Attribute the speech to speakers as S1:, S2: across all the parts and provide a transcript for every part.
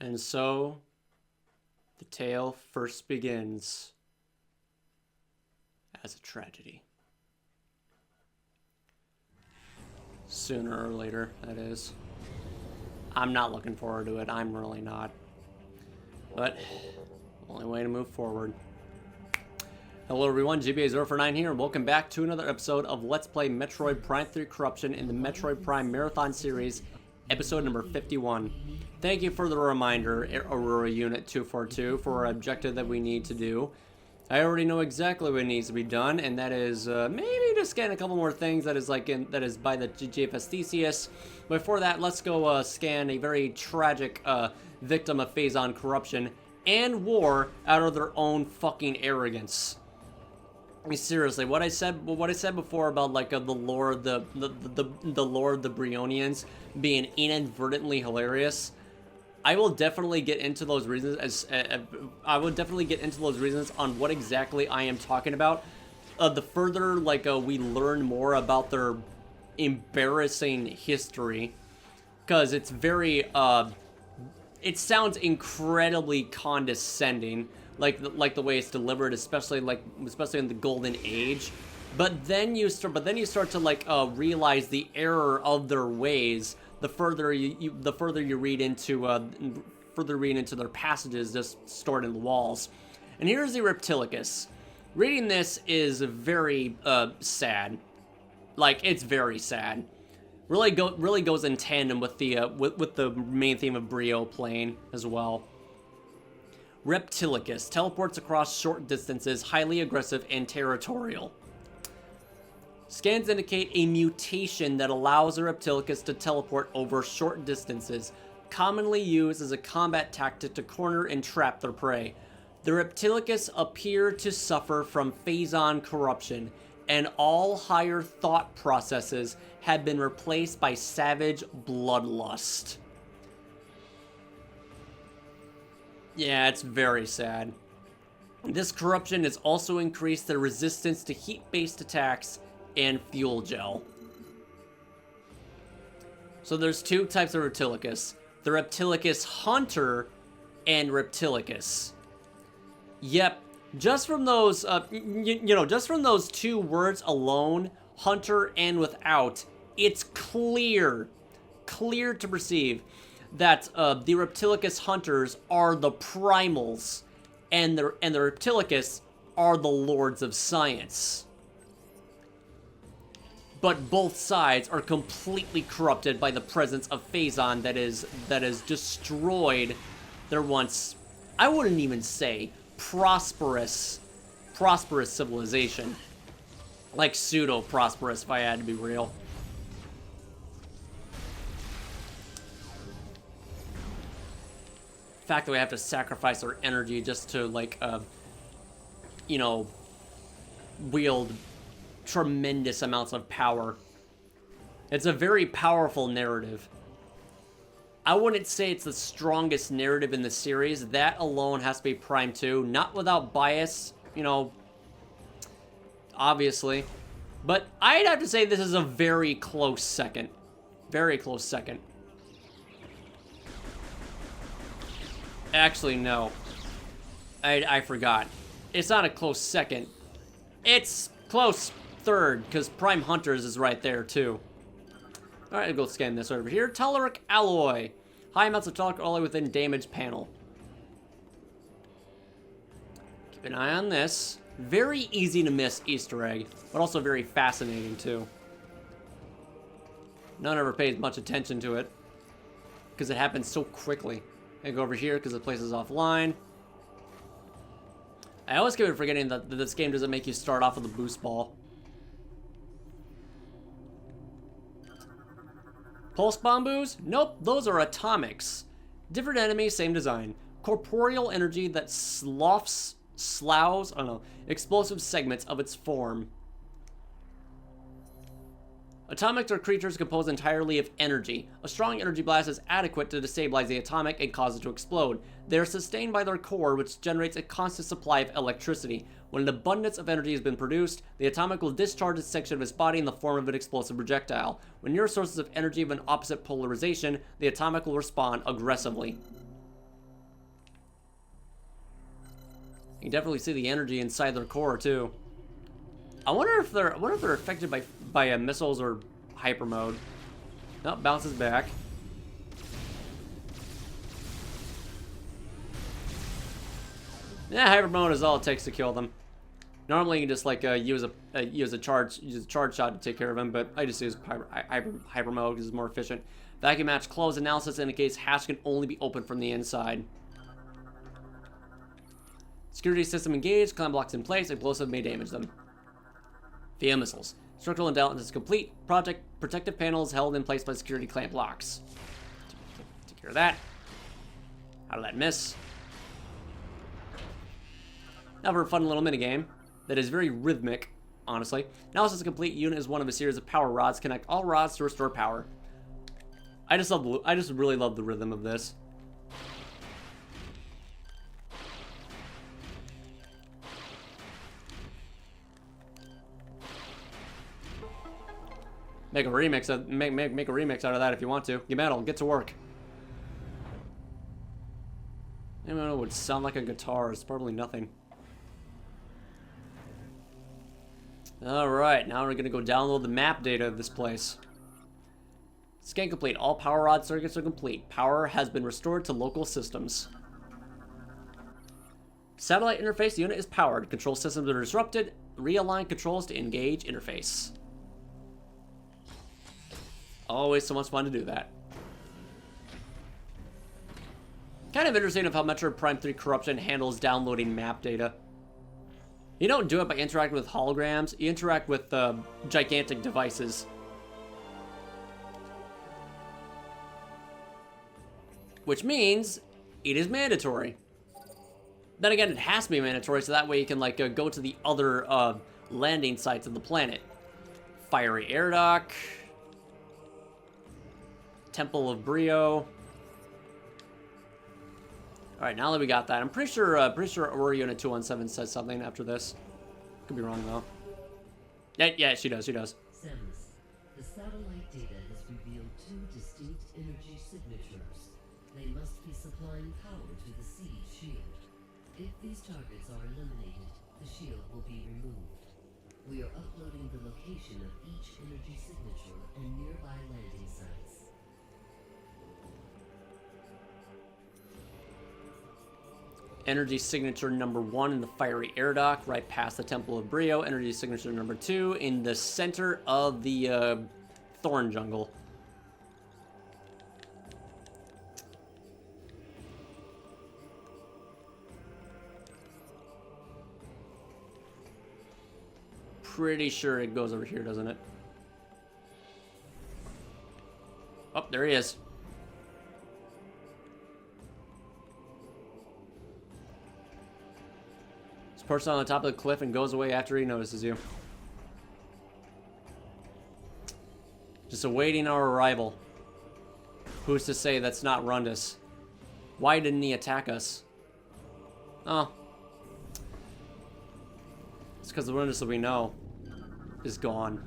S1: And so, the tale first begins as a tragedy. Sooner or later, that is. I'm not looking forward to it. I'm really not. But, only way to move forward. Hello everyone, GBA049 here, and welcome back to another episode of Let's Play Metroid Prime 3 Corruption in the Metroid Prime Marathon Series, episode number 51. Thank you for the reminder, Aurora Unit 242, for our objective that we need to do. I already know exactly what needs to be done, and that is maybe just scan a couple more things that is that is by the GFS Theseus. Before that, let's go scan a very tragic victim of Phazon corruption and war out of their own fucking arrogance. I mean, seriously, what I said before about like the lore of the lore of the Brionians being inadvertently hilarious, I will definitely get into those reasons I will definitely get into those reasons on what exactly I am talking about. The further we learn more about their embarrassing history, because it's very it sounds incredibly condescending. Like the way it's delivered, especially in the Golden Age, but then you start to realize the error of their ways. The further you read into their passages just stored in the walls. And here's the Reptilicus. Reading this is very sad. Like, it's very sad. Really goes in tandem with the main theme of Brio playing as well. Reptilicus teleports across short distances, highly aggressive and territorial. Scans indicate a mutation that allows a Reptilicus to teleport over short distances, commonly used as a combat tactic to corner and trap their prey. The Reptilicus appear to suffer from Phazon corruption, and all higher thought processes have been replaced by savage bloodlust. Yeah, it's very sad. This corruption has also increased their resistance to heat-based attacks and fuel gel. So there's two types of Reptilicus. The Reptilicus Hunter and Reptilicus. Yep, just from those, just from those two words alone, Hunter and without, it's clear to perceive that the Reptilicus Hunters are the primals, and the Reptilicus are the Lords of Science. But both sides are completely corrupted by the presence of Phazon that has destroyed their once, I wouldn't even say prosperous civilization. Like pseudo-prosperous, if I had to be real. The fact that we have to sacrifice our energy just to wield tremendous amounts of power. It's a very powerful narrative. I wouldn't say it's the strongest narrative in the series. That alone has to be Prime 2. Not without bias, obviously. But I'd have to say this is a very close second. Very close second. Actually, no. I forgot. It's not a close second. It's close third, because Prime Hunters is right there, too. Alright, I'll go scan this over here. Telluric Alloy. High amounts of telluric alloy within damage panel. Keep an eye on this. Very easy to miss Easter egg, but also very fascinating, too. No one ever pays much attention to it, because it happens so quickly. I go over here because the place is offline. I always keep forgetting that this game doesn't make you start off with a boost ball. Pulse bamboos? Nope, those are atomics. Different enemy, same design. Corporeal energy that sloughs, explosive segments of its form. Atomics are creatures composed entirely of energy. A strong energy blast is adequate to destabilize the atomic and cause it to explode. They are sustained by their core, which generates a constant supply of electricity. When an abundance of energy has been produced, the atomic will discharge a section of its body in the form of an explosive projectile. When near sources of energy of an opposite polarization, the atomic will respond aggressively. You can definitely see the energy inside their core too. I wonder if they're affected by missiles or hyper mode. Nope, bounces back. Yeah, hyper mode is all it takes to kill them. Normally you can just like use a charge shot to take care of him, but I just use hyper mode because it's more efficient. Vacuum match closed. Analysis indicates hatch can only be opened from the inside. Security system engaged. Climb blocks in place. Explosive may damage them. Via missiles. Structural intelligence is complete. Protective panels held in place by security clamp locks. Take care of that. How did that miss? Now for a fun little minigame that is very rhythmic, honestly. Analysis complete. Unit is one of a series of power rods. Connect all rods to restore power. I just really love the rhythm of this. Make a remix out of that if you want to. Get metal, get to work. I don't know what would sound like a guitar. It's probably nothing. Alright, now we're gonna go download the map data of this place. Scan complete. All power rod circuits are complete. Power has been restored to local systems. Satellite interface unit is powered. Control systems are disrupted. Realign controls to engage interface. Always so much fun to do that. Kind of interesting of how Metroid Prime 3 Corruption handles downloading map data. You don't do it by interacting with holograms. You interact with gigantic devices. Which means it is mandatory. Then again, it has to be mandatory, so that way you can like go to the other landing sites of the planet. Fiery air dock. Temple of Brio. Alright, now that we got that, I'm pretty sure Aurora Unit 217 says something after this. Could be wrong though. Yeah, she does.
S2: Samus, the satellite data has revealed two distinct energy signatures. They must be supplying power to the siege shield. If these targets are eliminated, the shield will be removed. We are uploading the location of each energy signature and nearby landing sites.
S1: Energy signature number 1 in the fiery air dock, right past the Temple of Brio. Energy signature number 2 in the center of the thorn jungle. Pretty sure it goes over here, doesn't it? Oh, there he is. Perched on the top of the cliff and goes away after he notices you. Just awaiting our arrival. Who's to say that's not Rundus? Why didn't he attack us? Oh. It's because the Rundus that we know is gone.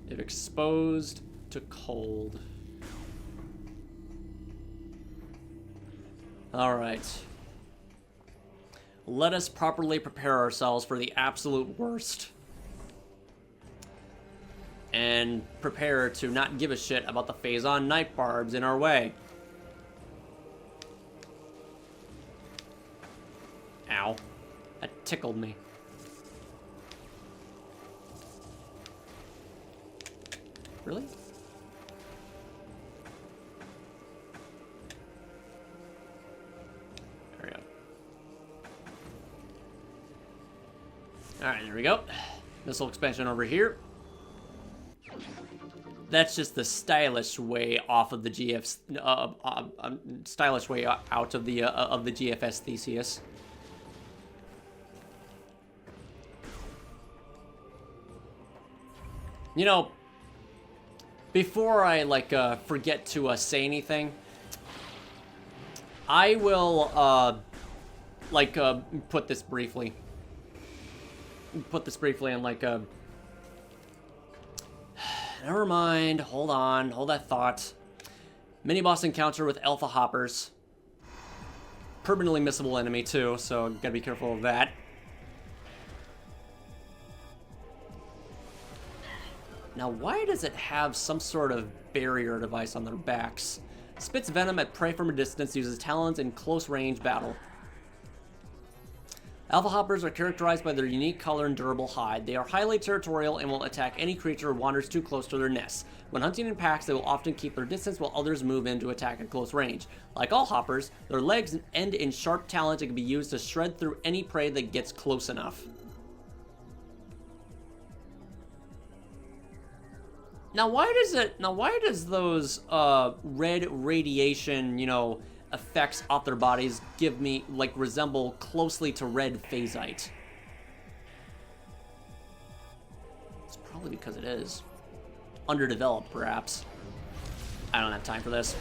S1: If exposed to cold. Alright. Let us properly prepare ourselves for the absolute worst. And prepare to not give a shit about the Phazon night barbs in our way. Ow. That tickled me. Really? Alright, there we go. Missile expansion over here. That's just the stylish way off of the stylish way out of the GFS Theseus. You know, before I forget to say anything, I will put this briefly. In never mind, hold that thought. Mini boss encounter with alpha hoppers. permanently missable enemy too, so gotta be careful of that. Now, why does it have some sort of barrier device on their backs? Spits venom at prey from a distance, uses talons in close range battle. Alpha hoppers are characterized by their unique color and durable hide. They are highly territorial and will attack any creature who wanders too close to their nests. When hunting in packs, they will often keep their distance while others move in to attack at close range. Like all hoppers, their legs end in sharp talons that can be used to shred through any prey that gets close enough. Now why does those red radiation, effects off their bodies give me, resemble closely to red phasite? It's probably because it is. Underdeveloped, perhaps. I don't have time for this.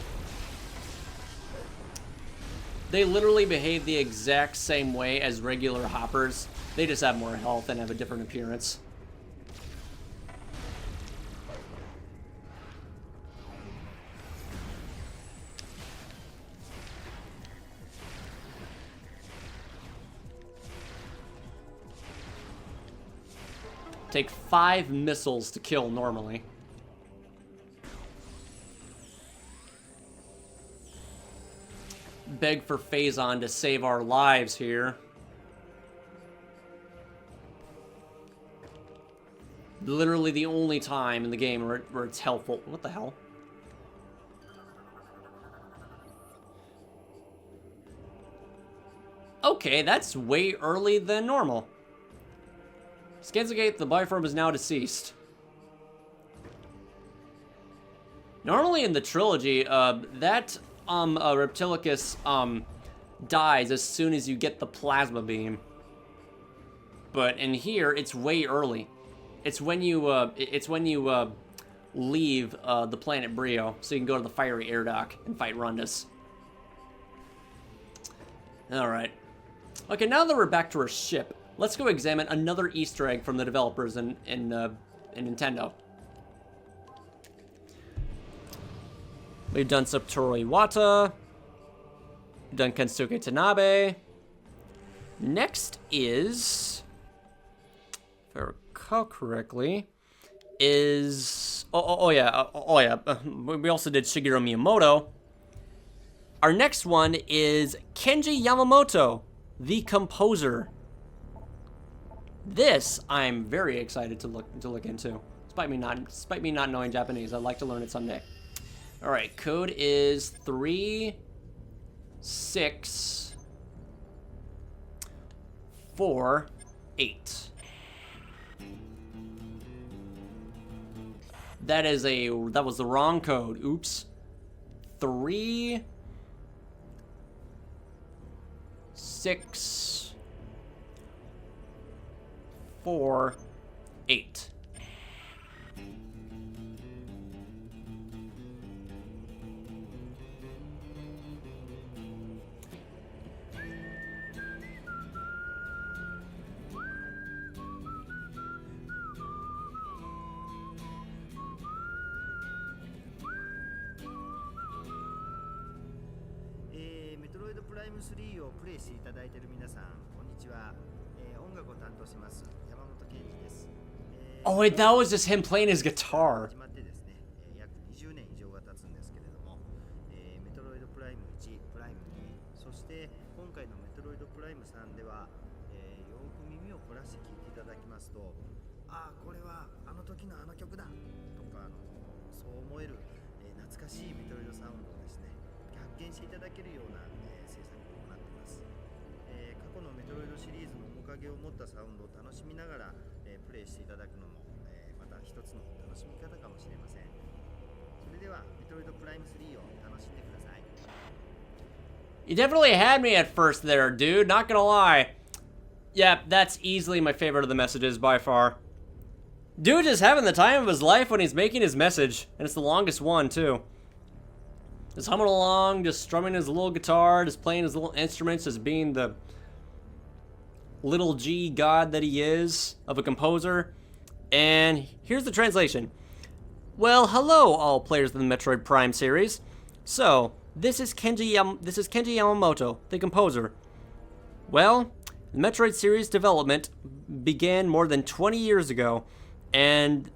S1: They literally behave the exact same way as regular hoppers. They just have more health and have a different appearance. Take 5 missiles to kill normally. Beg for Phazon to save our lives here. Literally the only time in the game where it's helpful. What the hell? Okay, that's way early than normal. Scansagate, the Bioform is now deceased. Normally in the trilogy, that Reptilicus dies as soon as you get the plasma beam. But in here, it's way early. It's when you leave the planet Brio, so you can go to the fiery air dock and fight Rundus. All right. Okay, now that we're back to our ship, let's go examine another Easter egg from the developers in Nintendo. We've done Satori Iwata. We've done Kensuke Tanabe. Next is, if I recall correctly, is... Oh yeah. We also did Shigeru Miyamoto. Our next one is Kenji Yamamoto, the composer. This I'm very excited to look into. Despite me not knowing Japanese, I'd like to learn it someday. All right, code is 3648. That was the wrong code. Oops. 3648.
S3: Metroid Prime 3をプレイしていただいている皆さん、こんにちは。音楽を担当します山本健二です。
S1: Oh wait, that was just him playing his guitar.
S3: 始まってですね、約20年以上が経つんですけれども、メトロイドプライム1、プライム2、そして今回のメトロイドプライム3では、よく耳を凝らして聴いていただきますと、ああこれはあの時のあの曲だとかそう思える、懐かしいメトロイドサウンドをですね、発見していただけるような、制作を行っています。過去のメトロイドシリーズの面影を持ったサウンドを楽しみながら、プレイしていただくのも、また一つの楽しみ方かもしれません。それではメトロイドプライム3を楽しんでください。
S1: You definitely had me at first there, dude. Not gonna lie. Yeah, that's easily my favorite of the messages by far. Dude just having the time of his life when he's making his message, and it's the longest one too. Just humming along, just strumming his little guitar, just playing his little instruments, just being the little G god that he is of a composer. And here's the translation. Well, hello all players of the Metroid Prime series. So, This is Kenji Yamamoto, the composer. Well, the Metroid series development began more than 20 years ago, and,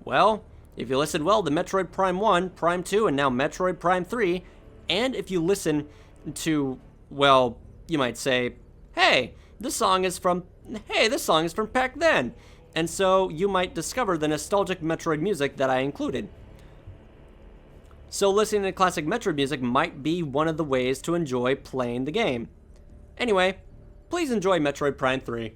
S1: well, if you listen well to Metroid Prime 1, Prime 2, and now Metroid Prime 3, and if you listen to, well, you might say, hey, this song is from back then, and so you might discover the nostalgic Metroid music that I included. So listening to classic Metroid music might be one of the ways to enjoy playing the game. Anyway, please enjoy Metroid Prime 3.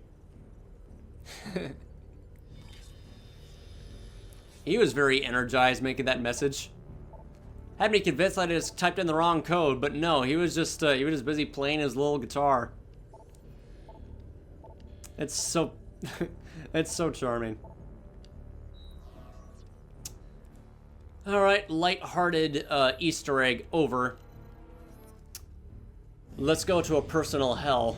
S1: He was very energized making that message. Had me convinced I just typed in the wrong code, but no, he was just busy playing his little guitar. It's so it's so charming. Alright, light-hearted Easter egg over. Let's go to a personal hell.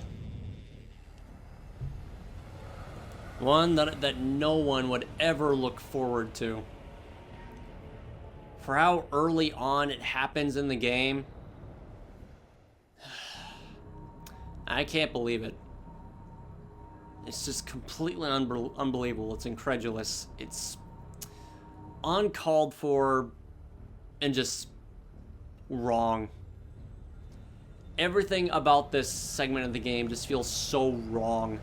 S1: One that no one would ever look forward to. For how early on it happens in the game, I can't believe it. It's just completely unbelievable. It's incredulous. It's uncalled for and just wrong. Everything about this segment of the game just feels so wrong.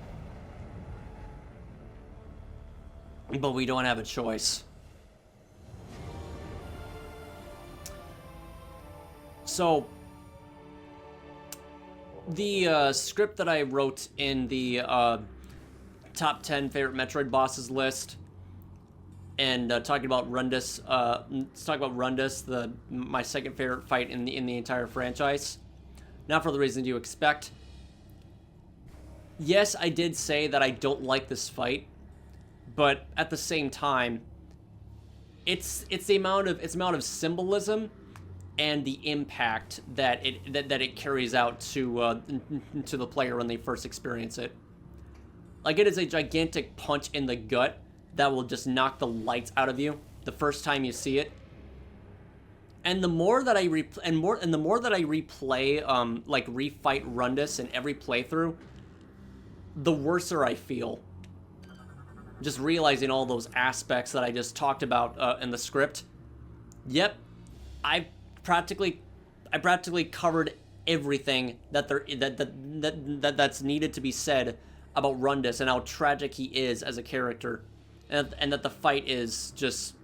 S1: But we don't have a choice. So, the script that I wrote in the top 10 favorite Metroid bosses list, and talking about Rundus, my second favorite fight in the entire franchise. Not for the reasons you expect. Yes, I did say that I don't like this fight, but at the same time, it's the amount of symbolism and the impact that it carries out to the player when they first experience it. Like, it is a gigantic punch in the gut that will just knock the lights out of you the first time you see it. And the more that I replay, like refight Rundus in every playthrough, the worser I feel. Just realizing all those aspects that I just talked about in the script. Yep, I practically covered everything that's needed to be said about Rundus and how tragic he is as a character, and that the fight is just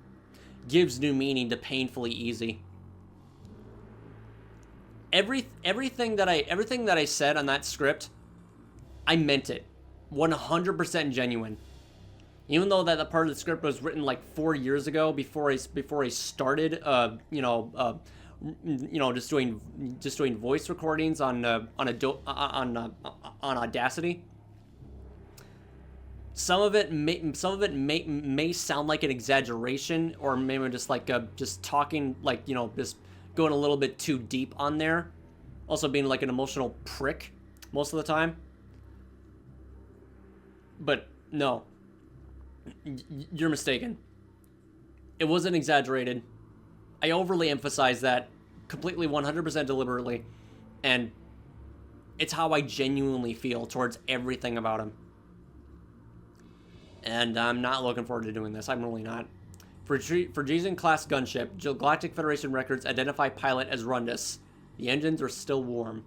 S1: gives new meaning to painfully easy. Everything that I said on that script, I meant it, 100% genuine. Even though that part of the script was written like 4 years ago, before I started, just doing voice recordings on Audacity. Some of it may sound like an exaggeration, or maybe just like just talking, like, just going a little bit too deep on there. Also being like an emotional prick most of the time. But no, you're mistaken. It wasn't exaggerated. I overly emphasized that completely 100% deliberately, and it's how I genuinely feel towards everything about him. And I'm not looking forward to doing this. I'm really not. For Jizen-class gunship, Galactic Federation records identify pilot as Rundus. The engines are still warm.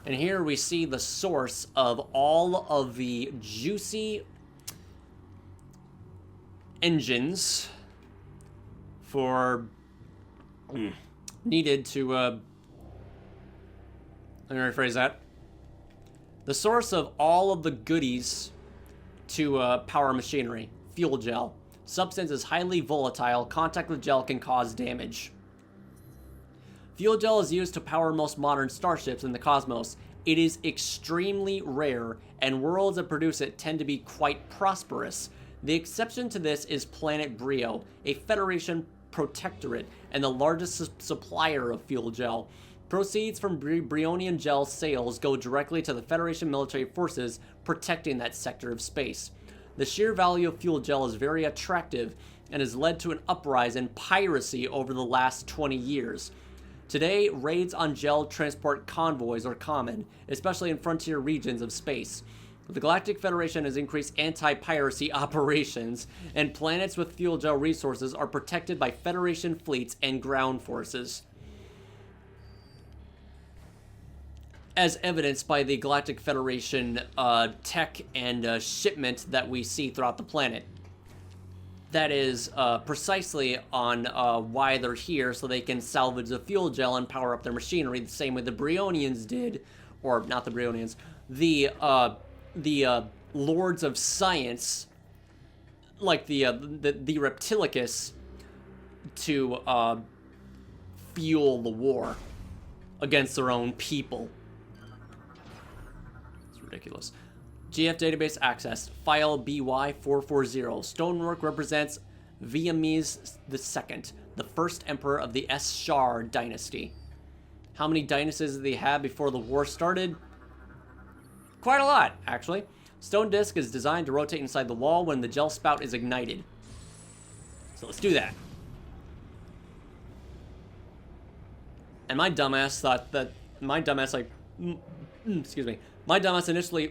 S1: And here we see the source of all of the juicy engines for needed to let me rephrase that. The source of all of the goodies to power machinery. Fuel gel. Substance is highly volatile. Contact with gel can cause damage. Fuel gel is used to power most modern starships in the cosmos. It is extremely rare, and worlds that produce it tend to be quite prosperous. The exception to this is Planet Brio, a Federation protectorate and the largest supplier of fuel gel. Proceeds from Brionian gel sales go directly to the Federation military forces protecting that sector of space. The sheer value of fuel gel is very attractive and has led to an uprise in piracy over the last 20 years. Today, raids on gel transport convoys are common, especially in frontier regions of space. The Galactic Federation has increased anti-piracy operations, and planets with fuel gel resources are protected by Federation fleets and ground forces. As evidenced by the Galactic Federation tech and shipment that we see throughout the planet. That is precisely on why they're here, so they can salvage the fuel gel and power up their machinery the same way the Brionians did, or not the Brionians, the Lords of Science, like the Reptilicus, to fuel the war against their own people. It's ridiculous. GF database access, file BY440. Stonework represents Viames II, the first emperor of the S-Shar dynasty. How many dynasties did they have before the war started? Quite a lot, actually. Stone disc is designed to rotate inside the wall when the gel spout is ignited. So let's do that. And my dumbass thought that, excuse me, my dumbass initially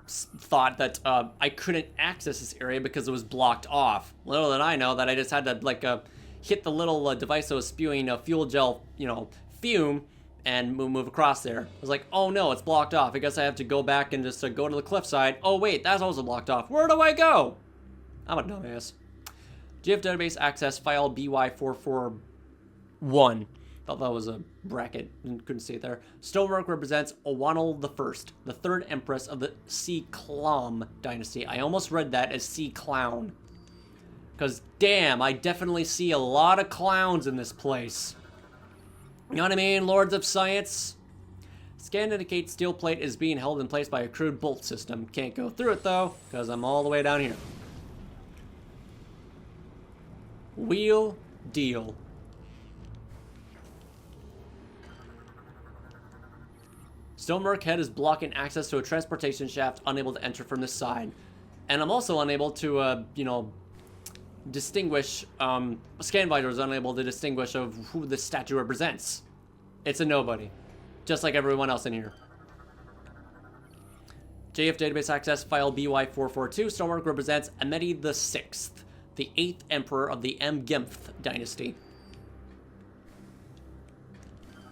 S1: thought that I couldn't access this area because it was blocked off. Little did I know that I just had to hit the little device that was spewing fuel gel, fume, and move across there. I was like, oh no, it's blocked off. I guess I have to go back and just go to the cliffside. Oh wait, that's also blocked off. Where do I go? I'm a dumbass. GF database access file BY441. Thought that was a bracket and couldn't see it there. Stonework represents Owanal I, the third empress of the Sea Clom dynasty. I almost read that as Sea Clown. Because damn, I definitely see a lot of clowns in this place. You know what I mean, Lords of Science? Scan indicates steel plate is being held in place by a crude bolt system. Can't go through it though, because I'm all the way down here. Wheel deal. Stonework head is blocking access to a transportation shaft, unable to enter from this side. And I'm also unable to, distinguish, scan visor is unable to distinguish of who the statue represents. It's a nobody. Just like everyone else in here. JF database access file BY442. Stonework represents Ameti VI, the 8th emperor of the Mgemph dynasty.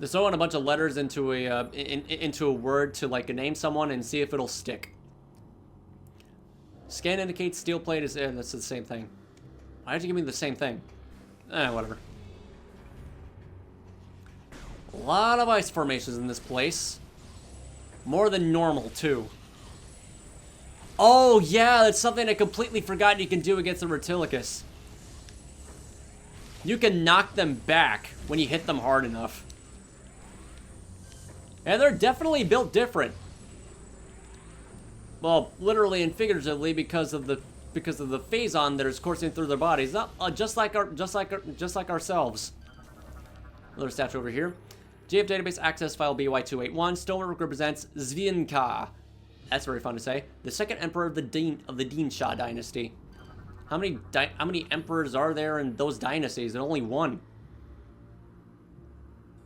S1: Just throw in a bunch of letters into a word to name someone and see if it'll stick. Scan indicates steel plate is that's the same thing. Why did you give me the same thing? Whatever. A lot of ice formations in this place. More than normal too. Oh yeah, that's something I completely forgot you can do against the Reptilicus. You can knock them back when you hit them hard enough. And they're definitely built different. Well, literally and figuratively because of the phazon that is coursing through their bodies, not just like ourselves. Another statue over here. GF database access file BY281. Stonework represents Zvienka. That's very fun to say. The second emperor of the Dinsha dynasty. How many emperors are there in those dynasties? There's only one.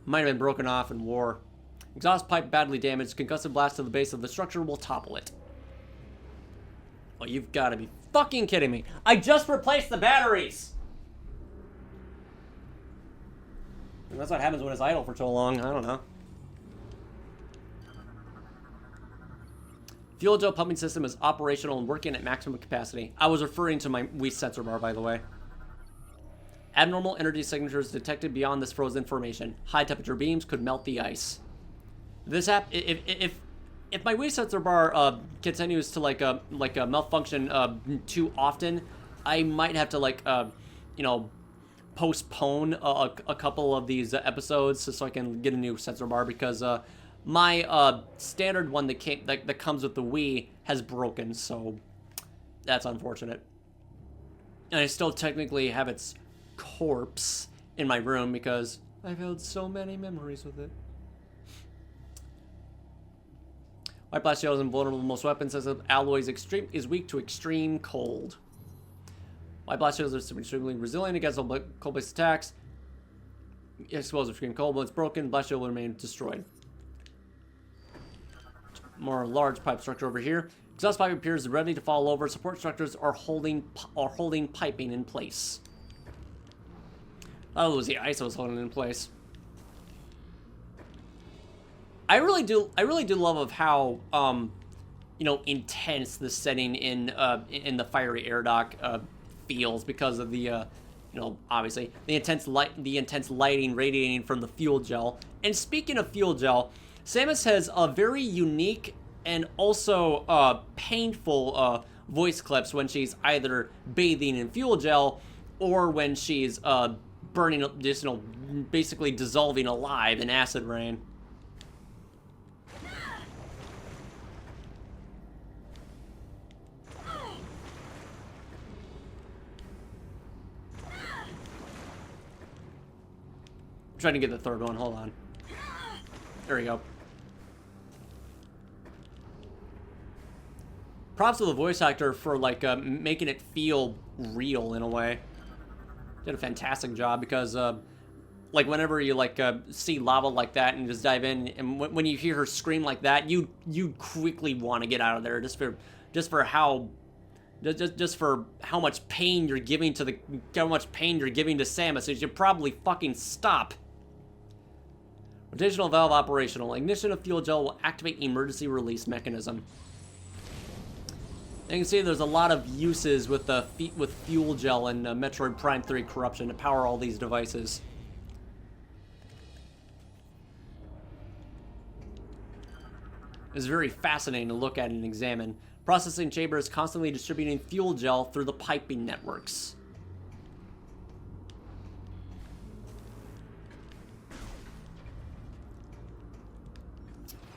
S1: Might have been broken off in war. Exhaust pipe badly damaged. Concussive blast to the base of the structure will topple it. Oh, you've got to be fucking kidding me. I just replaced the batteries! And that's what happens when it's idle for so long. I don't know. Fuel gel pumping system is operational and working at maximum capacity. I was referring to my Wii sensor bar, by the way. Abnormal energy signatures detected beyond this frozen formation. High temperature beams could melt the ice. This if my Wii sensor bar continues to malfunction too often, I might have to postpone a couple of these episodes so I can get a new sensor bar because my standard one that comes with the Wii has broken, so that's unfortunate. And I still technically have its corpse in my room because I've held so many memories with it. White blast shield is invulnerable to most weapons as alloys is weak to extreme cold. White blast shields are extremely resilient against all cold-based attacks. Exposed to extreme cold, when it's broken, blast shield will remain destroyed. More large pipe structure over here. Exhaust pipe appears ready to fall over. Support structures are holding piping in place. Oh, it was the ice that was holding it in place. I really do love of how you know, intense the setting in the fiery air dock feels because of the you know, obviously the intense lighting radiating from the fuel gel. And speaking of fuel gel, Samus has a very unique and also painful voice clips when she's either bathing in fuel gel or when she's burning up, just, you know, basically dissolving alive in acid rain. I'm trying to get the third one, hold on. There we go. Props to the voice actor for, like, making it feel real in a way. Did a fantastic job because, like, whenever you, like, see lava like that and just dive in, and when you hear her scream like that, you quickly want to get out of there just for how much pain you're giving to Samus. You should probably fucking stop. Rotational valve operational. Ignition of fuel gel will activate emergency release mechanism. You can see there's a lot of uses with fuel gel and Metroid Prime 3 Corruption to power all these devices. It's very fascinating to look at and examine. Processing chamber is constantly distributing fuel gel through the piping networks.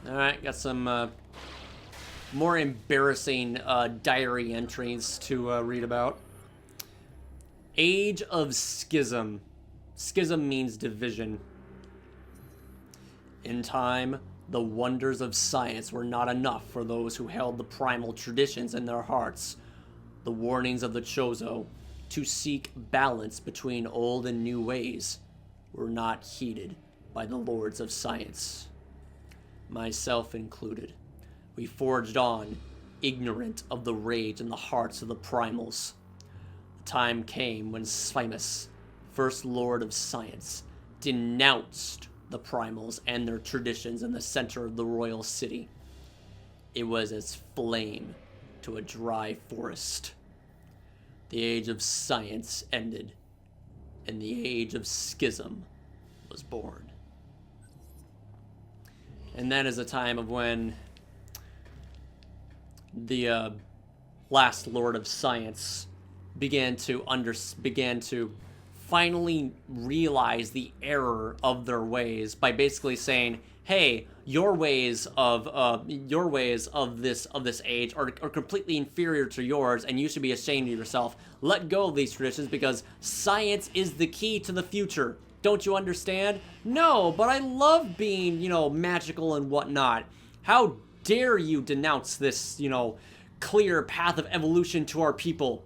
S1: Alright, got some more embarrassing diary entries to read about. Age of Schism. Schism means division. In time, the wonders of science were not enough for those who held the primal traditions in their hearts. The warnings of the Chozo to seek balance between old and new ways were not heeded by the lords of science. Myself included. We forged on, ignorant of the rage in the hearts of the primals. The time came when Simus, first lord of science, denounced the primals and their traditions in the center of the royal city. It was as flame to a dry forest. The age of science ended, and the age of schism was born. And that is a time of when the last Lord of Science began to finally realize the error of their ways by basically saying, "Hey, your ways of this age are completely inferior to yours, and you should be ashamed of yourself. Let go of these traditions because science is the key to the future. Don't you understand? No, but I love being, you know, magical and whatnot. How dare you denounce this, you know, clear path of evolution to our people?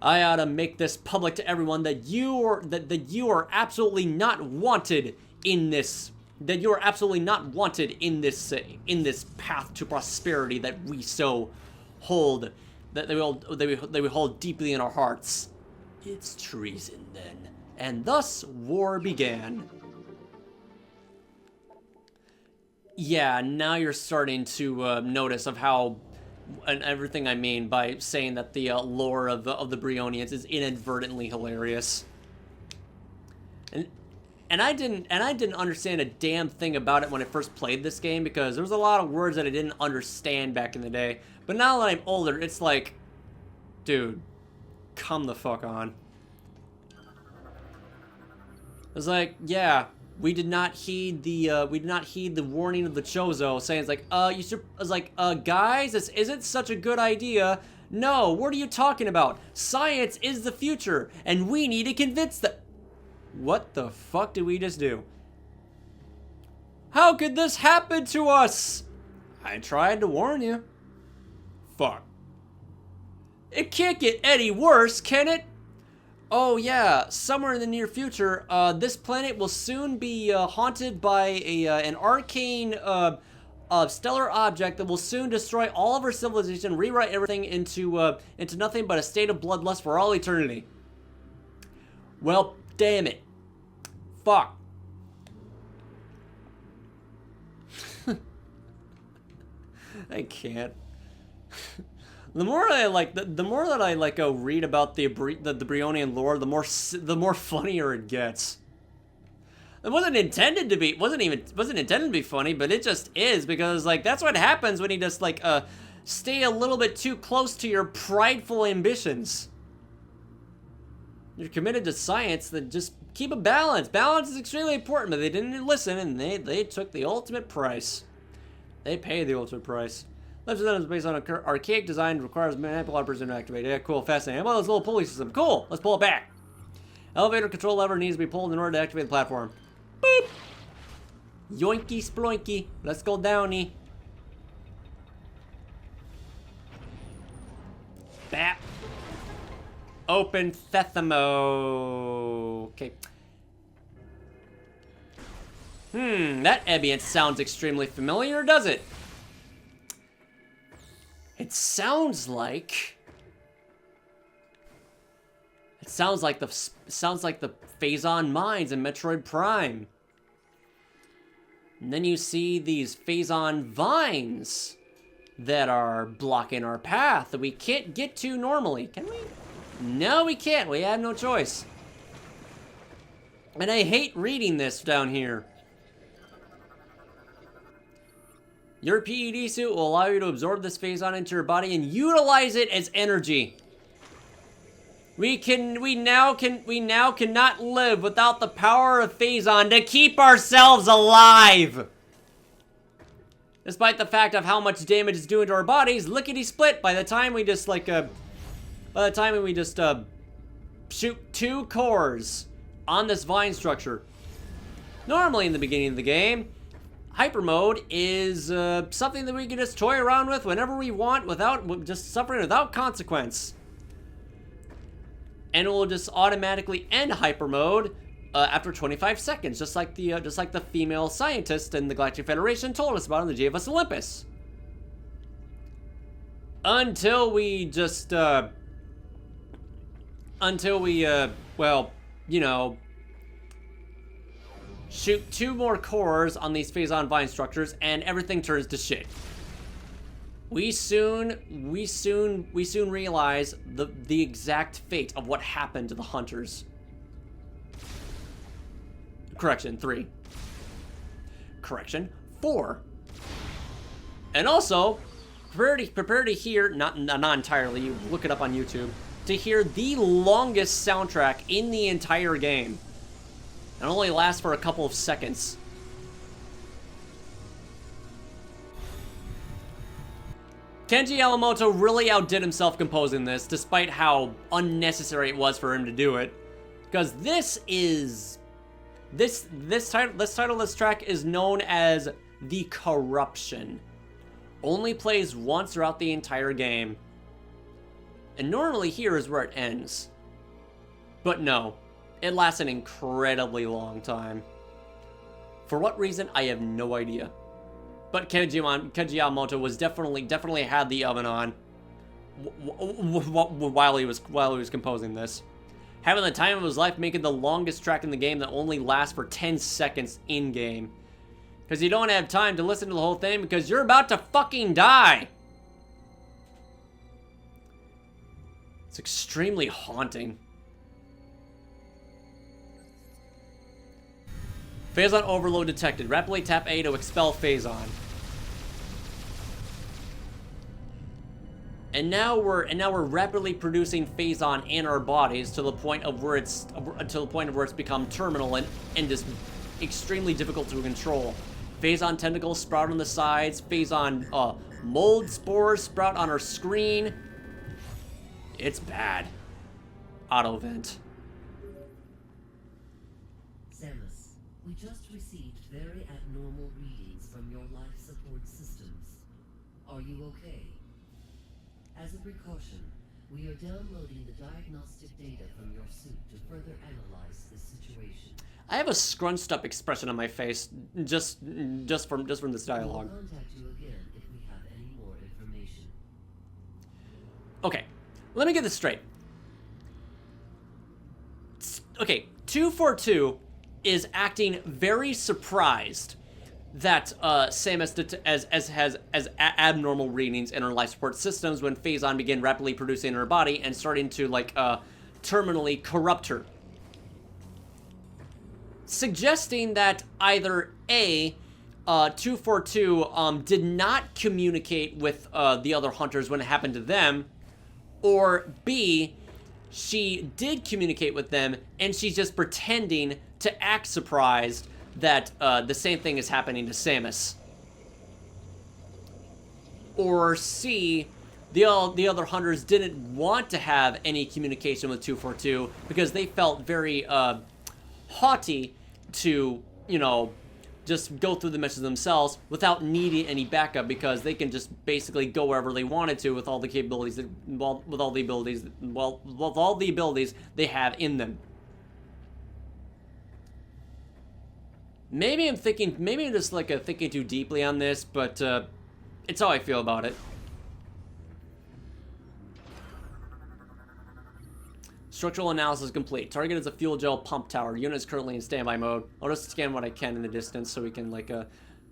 S1: I ought to make this public to everyone that you are absolutely not wanted in this. That you are absolutely not wanted in this path to prosperity that we so hold. That we hold deeply in our hearts. It's treason then." And thus, war began. Yeah, now you're starting to notice of how, and everything I mean by saying that the lore of the Brionians is inadvertently hilarious. And I didn't understand a damn thing about it when I first played this game because there was a lot of words that I didn't understand back in the day. But now that I'm older, it's like, dude, come the fuck on. It's like, yeah, we did not heed the warning of the Chozo, saying it's like, guys, this isn't such a good idea. No, what are you talking about? Science is the future, and we need to convince them. What the fuck did we just do? How could this happen to us? I tried to warn you. Fuck. It can't get any worse, can it? Oh yeah, somewhere in the near future, this planet will soon be haunted by an arcane stellar object that will soon destroy all of our civilization, rewrite everything into nothing but a state of bloodlust for all eternity. Well, damn it. Fuck. I can't. The more I like, the more that I like go read about the Brionian lore, the more funnier it gets. It wasn't intended to be, wasn't intended to be funny, but it just is, because like that's what happens when you just like stay a little bit too close to your prideful ambitions. You're committed to science, then just keep a balance. Balance is extremely important, but they didn't listen, and they took the ultimate price. They pay the ultimate price. Left is based on an archaic design, requires manipulators to activate. Yeah, cool, fascinating. How about this little pulley system? Cool, let's pull it back. Elevator control lever needs to be pulled in order to activate the platform. Boop! Yoinky sploinky. Let's go downy. Bap. Open Thethamo. Okay. That ambience sounds extremely familiar, does it? It sounds like the Phazon mines in Metroid Prime. And then you see these Phazon vines that are blocking our path that we can't get to normally. Can we? No, we can't. We have no choice. And I hate reading this down here. Your PED suit will allow you to absorb this Phazon into your body and utilize it as energy. We now cannot live without the power of Phazon to keep ourselves alive. Despite the fact of how much damage it's doing to our bodies, lickety split by the time we just shoot 2 cores on this vine structure. Normally in the beginning of the game, hyper mode is something that we can just toy around with whenever we want without just suffering without consequence. And it will just automatically end hyper mode after 25 seconds, just like the female scientist in the Galactic Federation told us about on the GFS Olympus. Until we just well, you know, shoot 2 more cores on these Phazon vine structures, and everything turns to shit. We soon realize the exact fate of what happened to the hunters. Correction, 3. Correction, 4. And also, prepare to hear, not entirely, you look it up on YouTube, to hear the longest soundtrack in the entire game. It only lasts for a couple of seconds. Kenji Yamamoto really outdid himself composing this, despite how unnecessary it was for him to do it. Because this titleless track is known as The Corruption. Only plays once throughout the entire game. And normally here is where it ends. But no, it lasts an incredibly long time. For what reason, I have no idea. But Kenji Yamamoto was definitely had the oven on while he was composing this. Having the time of his life, making the longest track in the game that only lasts for 10 seconds in game. Because you don't have time to listen to the whole thing because you're about to fucking die. It's extremely haunting. Phazon overload detected. Rapidly tap A to expel Phazon. And now we're rapidly producing Phazon in our bodies to the point of where it's become terminal and just extremely difficult to control. Phazon tentacles sprout on the sides. Phazon mold spores sprout on our screen. It's bad. Auto vent.
S2: We just received very abnormal readings from your life support systems. Are you okay? As a precaution, we are downloading the diagnostic data from your suit to further analyze this situation.
S1: I have a scrunched up expression on my face just from this dialogue.
S2: We'll contact you again if we have any more information.
S1: Okay, let me get this straight. Okay, 242 is acting very surprised that Samus has abnormal readings in her life support systems when Phazon began rapidly producing in her body and starting to like terminally corrupt her, suggesting that either A, 242 did not communicate with the other hunters when it happened to them, or B, she did communicate with them and she's just pretending to act surprised that the same thing is happening to Samus. Or C, the other hunters didn't want to have any communication with 242 because they felt very haughty to, you know, just go through the missions themselves without needing any backup because they can just basically go wherever they wanted to with all the capabilities, with all the abilities they have in them. Maybe I'm just like thinking too deeply on this, but it's how I feel about it. Structural analysis complete. Target is a fuel gel pump tower. Unit is currently in standby mode. I'll just scan what I can in the distance so we can like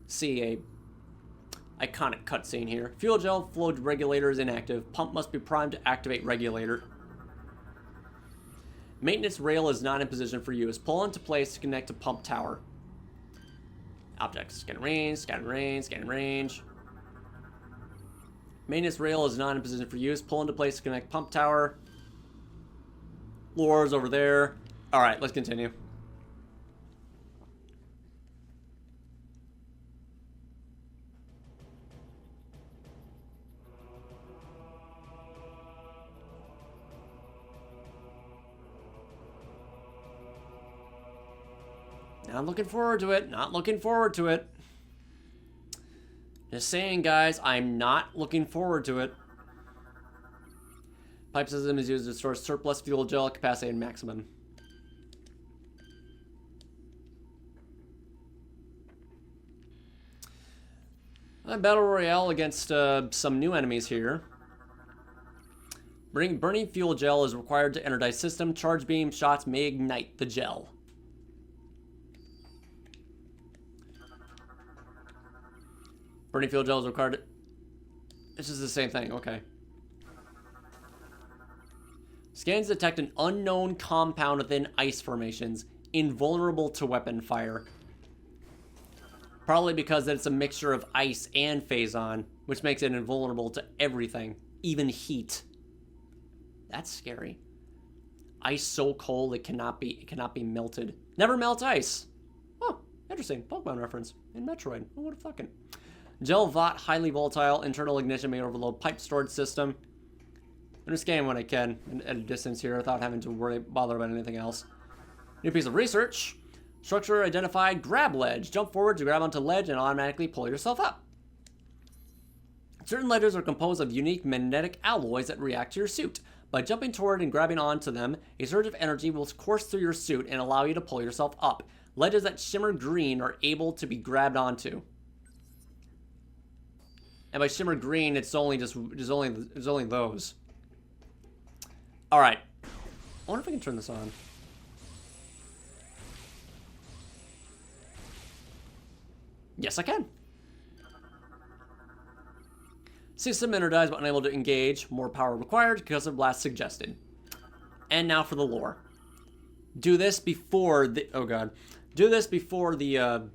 S1: see a iconic cutscene here. Fuel gel flow regulator is inactive. Pump must be primed to activate regulator. Maintenance rail is not in position for use. Pull into place to connect to pump tower. Objects. Scan range, scan range, scan range. Maintenance rail is not in position for use. Pull into place to connect pump tower. Lore's over there. Alright, let's continue. Not looking forward to it. Not looking forward to it. Just saying, guys, I'm not looking forward to it. Pipe system is used to store surplus fuel gel capacity and maximum. Battle Royale against some new enemies here. Burning fuel gel is required to energize system. Charge beam shots may ignite the gel. Burning fuel gel is required. This is the same thing, okay. Scans detect an unknown compound within ice formations, invulnerable to weapon fire. Probably because it's a mixture of ice and Phazon, which makes it invulnerable to everything, even heat. That's scary. Ice so cold it cannot be melted. Never melt ice. Oh, interesting. Pokemon reference in Metroid. Who would have fucking? Gel Vot, highly volatile. Internal ignition may overload pipe storage system. I'm just scanning when I can at a distance here without having to bother about anything else. New piece of research. Structure identified. Grab ledge. Jump forward to grab onto ledge and automatically pull yourself up. Certain ledges are composed of unique magnetic alloys that react to your suit. By jumping toward and grabbing onto them, a surge of energy will course through your suit and allow you to pull yourself up. Ledges that shimmer green are able to be grabbed onto. And by shimmer green, it's only those. All right. I wonder if I can turn this on. Yes, I can. System energized but unable to engage. More power required because of blast suggested. And now for the lore. Do this before the... Oh, God. Do this before the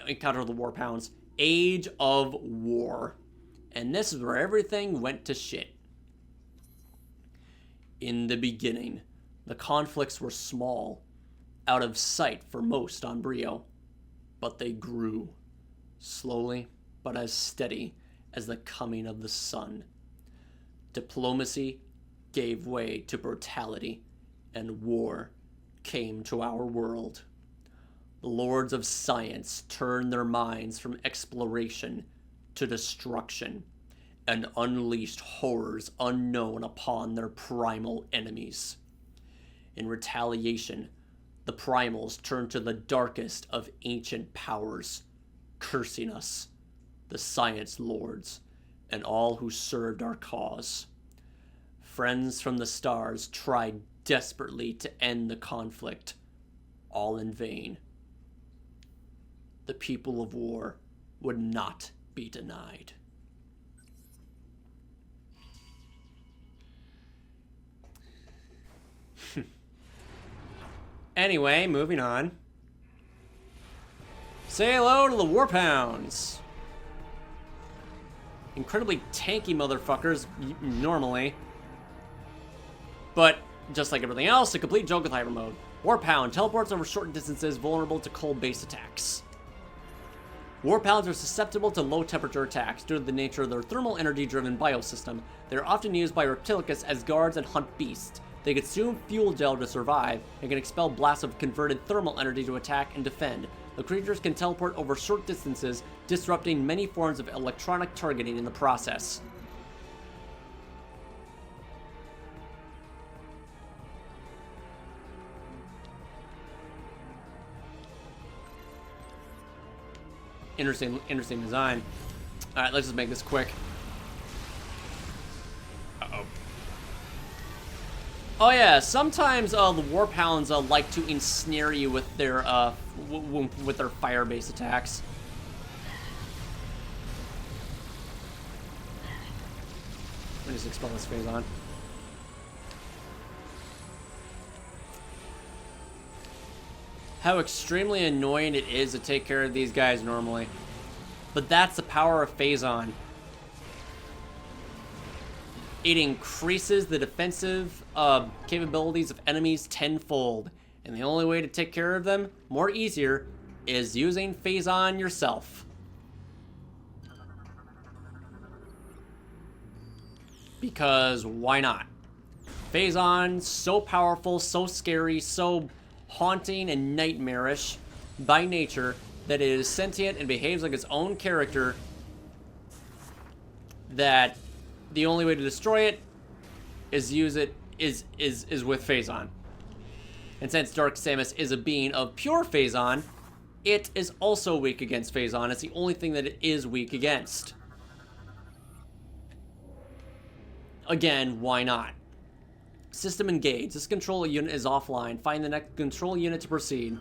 S1: encounter of the war pounds. Age of War. And this is where everything went to shit. In the beginning, the conflicts were small, out of sight for most on Brio, but they grew, slowly but as steady as the coming of the sun. Diplomacy gave way to brutality, and war came to our world. The lords of science turn their minds from exploration to destruction and unleashed horrors unknown upon their primal enemies. In retaliation, the primals turn to the darkest of ancient powers, cursing us, the science lords, and all who served our cause. Friends from the stars tried desperately to end the conflict, all in vain. The people of war would not be denied. Anyway, moving on. Say hello to the Warpounds. Incredibly tanky motherfuckers, normally. But, just like everything else, a complete joke with hyper mode. Warpound teleports over short distances, vulnerable to cold-based attacks. Warpounds are susceptible to low-temperature attacks due to the nature of their thermal energy-driven biosystem. They are often used by Reptilicus as guards and hunt beasts. They consume fuel gel to survive and can expel blasts of converted thermal energy to attack and defend. The creatures can teleport over short distances, disrupting many forms of electronic targeting in the process. Interesting design. Alright, let's just make this quick. Uh-oh. Oh yeah, sometimes the Warpounds like to ensnare you with their fire-based attacks. Let me just expel this phase on. How extremely annoying it is to take care of these guys normally. But that's the power of Phazon. It increases the defensive capabilities of enemies tenfold. And the only way to take care of them more easier is using Phazon yourself. Because why not? Phazon, so powerful, so scary, so haunting and nightmarish by nature that it is sentient and behaves like its own character, that the only way to destroy it is with Phazon. And since Dark Samus is a being of pure Phazon, it is also weak against Phazon. It's the only thing that it is weak against. Again, why not? System engaged. This control unit is offline. Find the next control unit to proceed.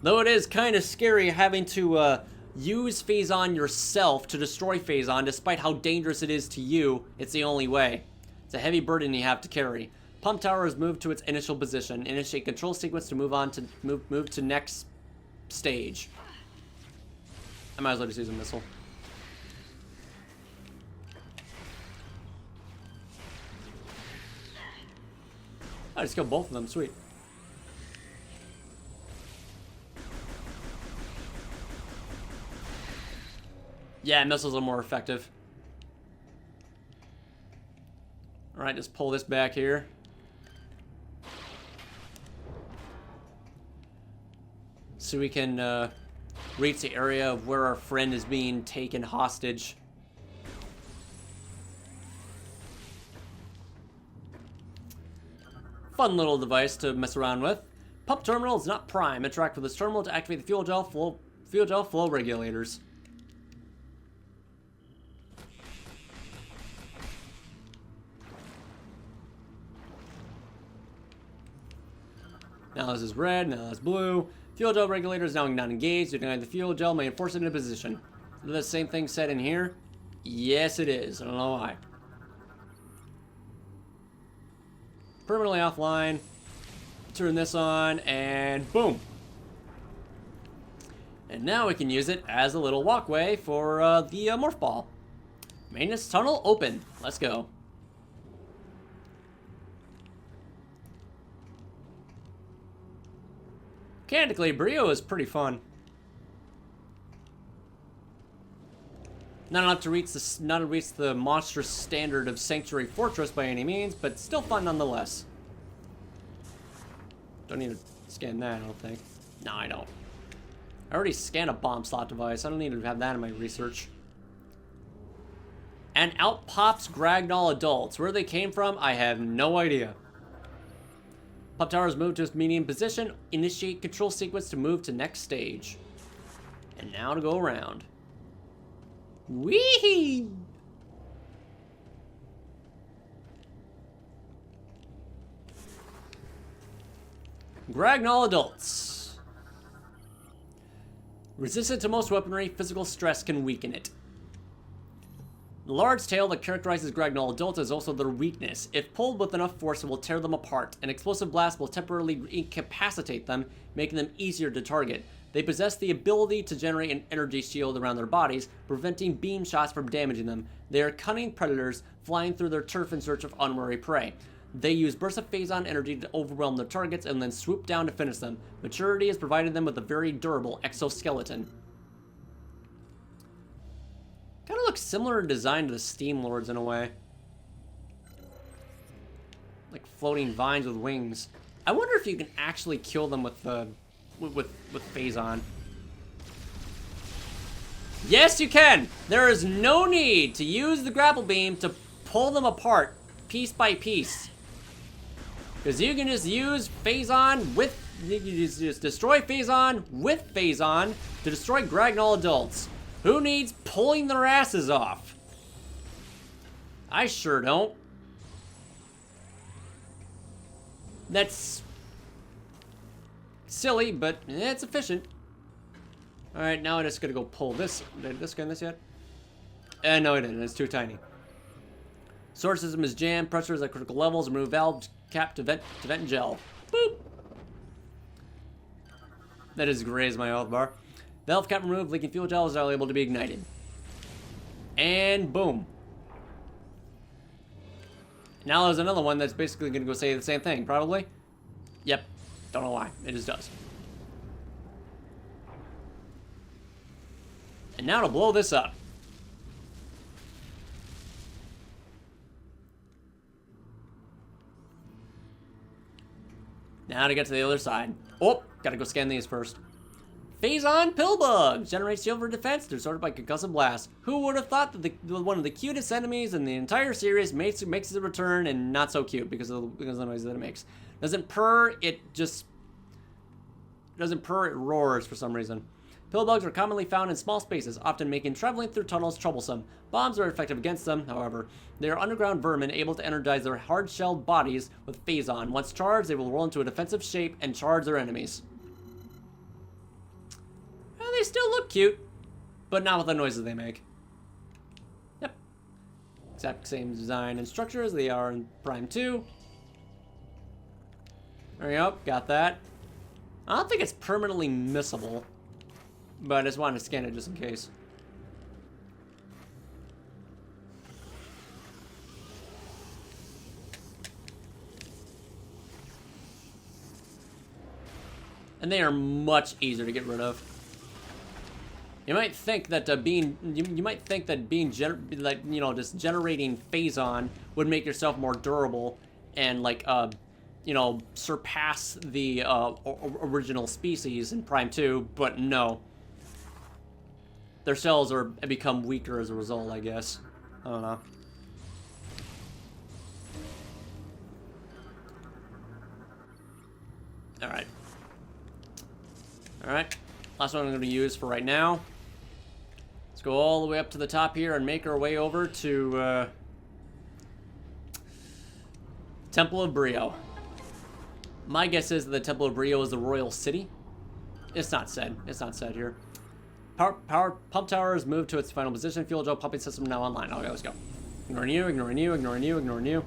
S1: Though it is kind of scary having to use Phazon yourself to destroy Phazon, despite how dangerous it is to you, it's the only way. It's a heavy burden you have to carry. Pump tower is moved to its initial position. Initiate control sequence to move on to move to next stage. I might as well just use a missile. I just killed both of them. Sweet. Yeah, missiles are more effective. Alright, just pull this back here. So we can reach the area of where our friend is being taken hostage. Fun little device to mess around with. Pump terminal is not prime. Interact with this terminal to activate the fuel gel flow regulators. Now this is red, now that's blue. Fuel gel regulator is now not engaged. Igniting the fuel gel may enforce it into position. Is the same thing said in here? Yes, it is. I don't know why. Permanently offline. Turn this on, and boom. And now we can use it as a little walkway for the morph ball. Maintenance tunnel open. Let's go. Mechanically, Brio is pretty fun. Not enough to reach the monstrous standard of Sanctuary Fortress by any means, but still fun nonetheless. Don't need to scan that, I don't think. No, I don't. I already scanned a bomb slot device. I don't need to have that in my research. And out pops Gragnall adults. Where they came from, I have no idea. Pop towers move to its medium position. Initiate control sequence to move to next stage. And now to go around. Wee! Gragnall adults. Resistant to most weaponry, physical stress can weaken it. The large tail that characterizes Gragnall adults is also their weakness. If pulled with enough force, it will tear them apart. An explosive blast will temporarily incapacitate them, making them easier to target. They possess the ability to generate an energy shield around their bodies, preventing beam shots from damaging them. They are cunning predators, flying through their turf in search of unwary prey. They use bursts of phazon energy to overwhelm their targets and then swoop down to finish them. Maturity has provided them with a very durable exoskeleton. Kind of looks similar in design to the Steam Lords in a way. Like floating vines with wings. I wonder if you can actually kill them with phazon. Yes, you can! There is no need to use the grapple beam to pull them apart piece by piece. Because you can just use phazon with... You can just destroy phazon with phazon to destroy Gragnall adults. Who needs pulling their asses off? I sure don't. That's silly, but it's efficient. Alright, now I'm just gonna go pull this. Did I scan this yet? No, I didn't. It's too tiny. Sword system is jammed. Pressure is at critical levels. Remove valve cap to vent gel. Boop. That is gray as my health bar. Valve cap removed. Leaking fuel gel is now able to be ignited. And boom. Now there's another one that's basically going to go say the same thing, probably. Yep. Don't know why. It just does. And now to blow this up. Now to get to the other side. Oh, gotta go scan these first. Phazon Pillbug generates shield for defense. They're sorted by concussive blast. Who would have thought that one of the cutest enemies in the entire series makes a return and not so cute because of the noise that it makes. Doesn't purr, it roars for some reason. Pillbugs are commonly found in small spaces, often making traveling through tunnels troublesome. Bombs are effective against them, however. They are underground vermin able to energize their hard-shelled bodies with phazon. Once charged, they will roll into a defensive shape and charge their enemies. Well, they still look cute, but not with the noises they make. Yep. Exact same design and structure as they are in Prime 2. There we go, got that. I don't think it's permanently missable, but I just wanted to scan it just in case. And they are much easier to get rid of. You might think that just generating phazon would make yourself more durable and surpass the original species in Prime 2, but no. Their cells become weaker as a result, I guess. I don't know. Alright. Alright. Last one I'm going to use for right now. Let's go all the way up to the top here and make our way over to Temple of Brio. My guess is that the Temple of Brio is the royal city. It's not said. It's not said here. Power pump tower is moved to its final position. Fuel gel pumping system now online. Okay, let's go. Ignoring you, ignoring you, ignoring you, ignoring you.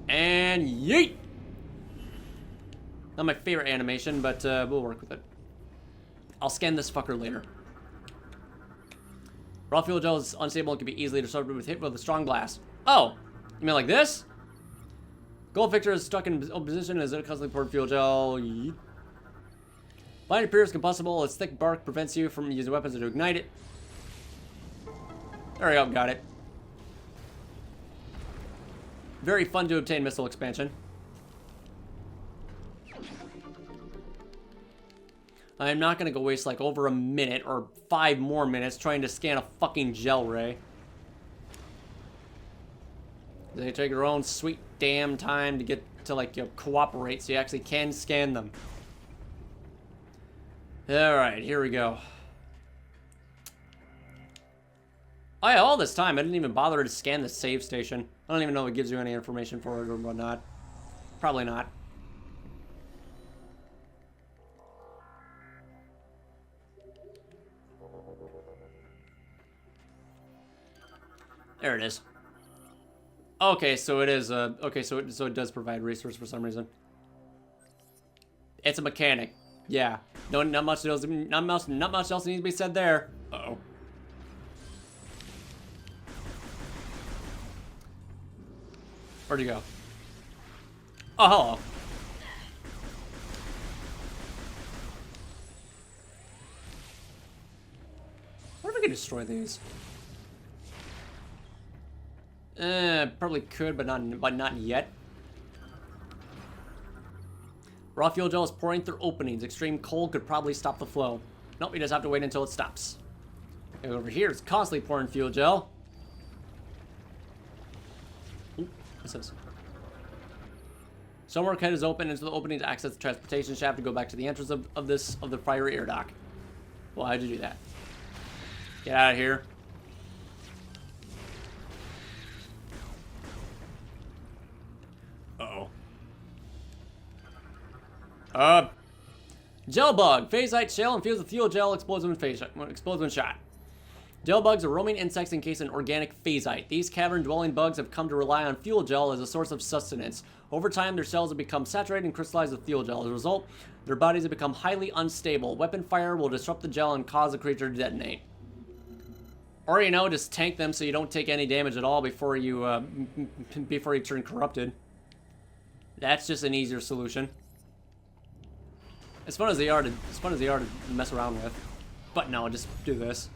S1: And yeet! Not my favorite animation, but we'll work with it. I'll scan this fucker later. Raw fuel gel is unstable and can be easily disrupted with hit with a strong blast. Oh! You mean like this? Gold Victor is stuck in position as it constantly poured fuel gel. Yeet. Vine appears combustible. Its thick bark prevents you from using weapons to ignite it. There we go, got it. Very fun to obtain missile expansion. I am not gonna go waste like over a minute or 5 more minutes trying to scan a fucking gel ray. They take their own sweet damn time to get to like, you know, cooperate so you actually can scan them. Alright, here we go. Oh yeah, all this time I didn't even bother to scan the save station. I don't even know if it gives you any information for it or whatnot. Probably not. There it is. Okay, so it is okay, so it does provide resource for some reason. It's a mechanic. Yeah. No, not much else needs to be said there. Uh-oh. Where'd you go? Oh, hello. What if I could destroy these? Probably could, but not yet. Raw fuel gel is pouring through openings. Extreme cold could probably stop the flow. Nope, you just have to wait until it stops. And over here, it's constantly pouring fuel gel. Ooh, what's this? Stonework head is open into the opening to access the transportation shaft to go back to the entrance of the prior air dock. Well, how'd you do that? Get out of here. Uh-oh. Gel bug. Phasite shell infused with fuel gel explodes when shot. Gel bugs are roaming insects encased in organic phasite. These cavern-dwelling bugs have come to rely on fuel gel as a source of sustenance. Over time, their cells have become saturated and crystallized with fuel gel. As a result, their bodies have become highly unstable. Weapon fire will disrupt the gel and cause the creature to detonate. Or, you know, just tank them so you don't take any damage at all before you turn corrupted. That's just an easier solution. As fun as they are to mess around with. But no, just do this.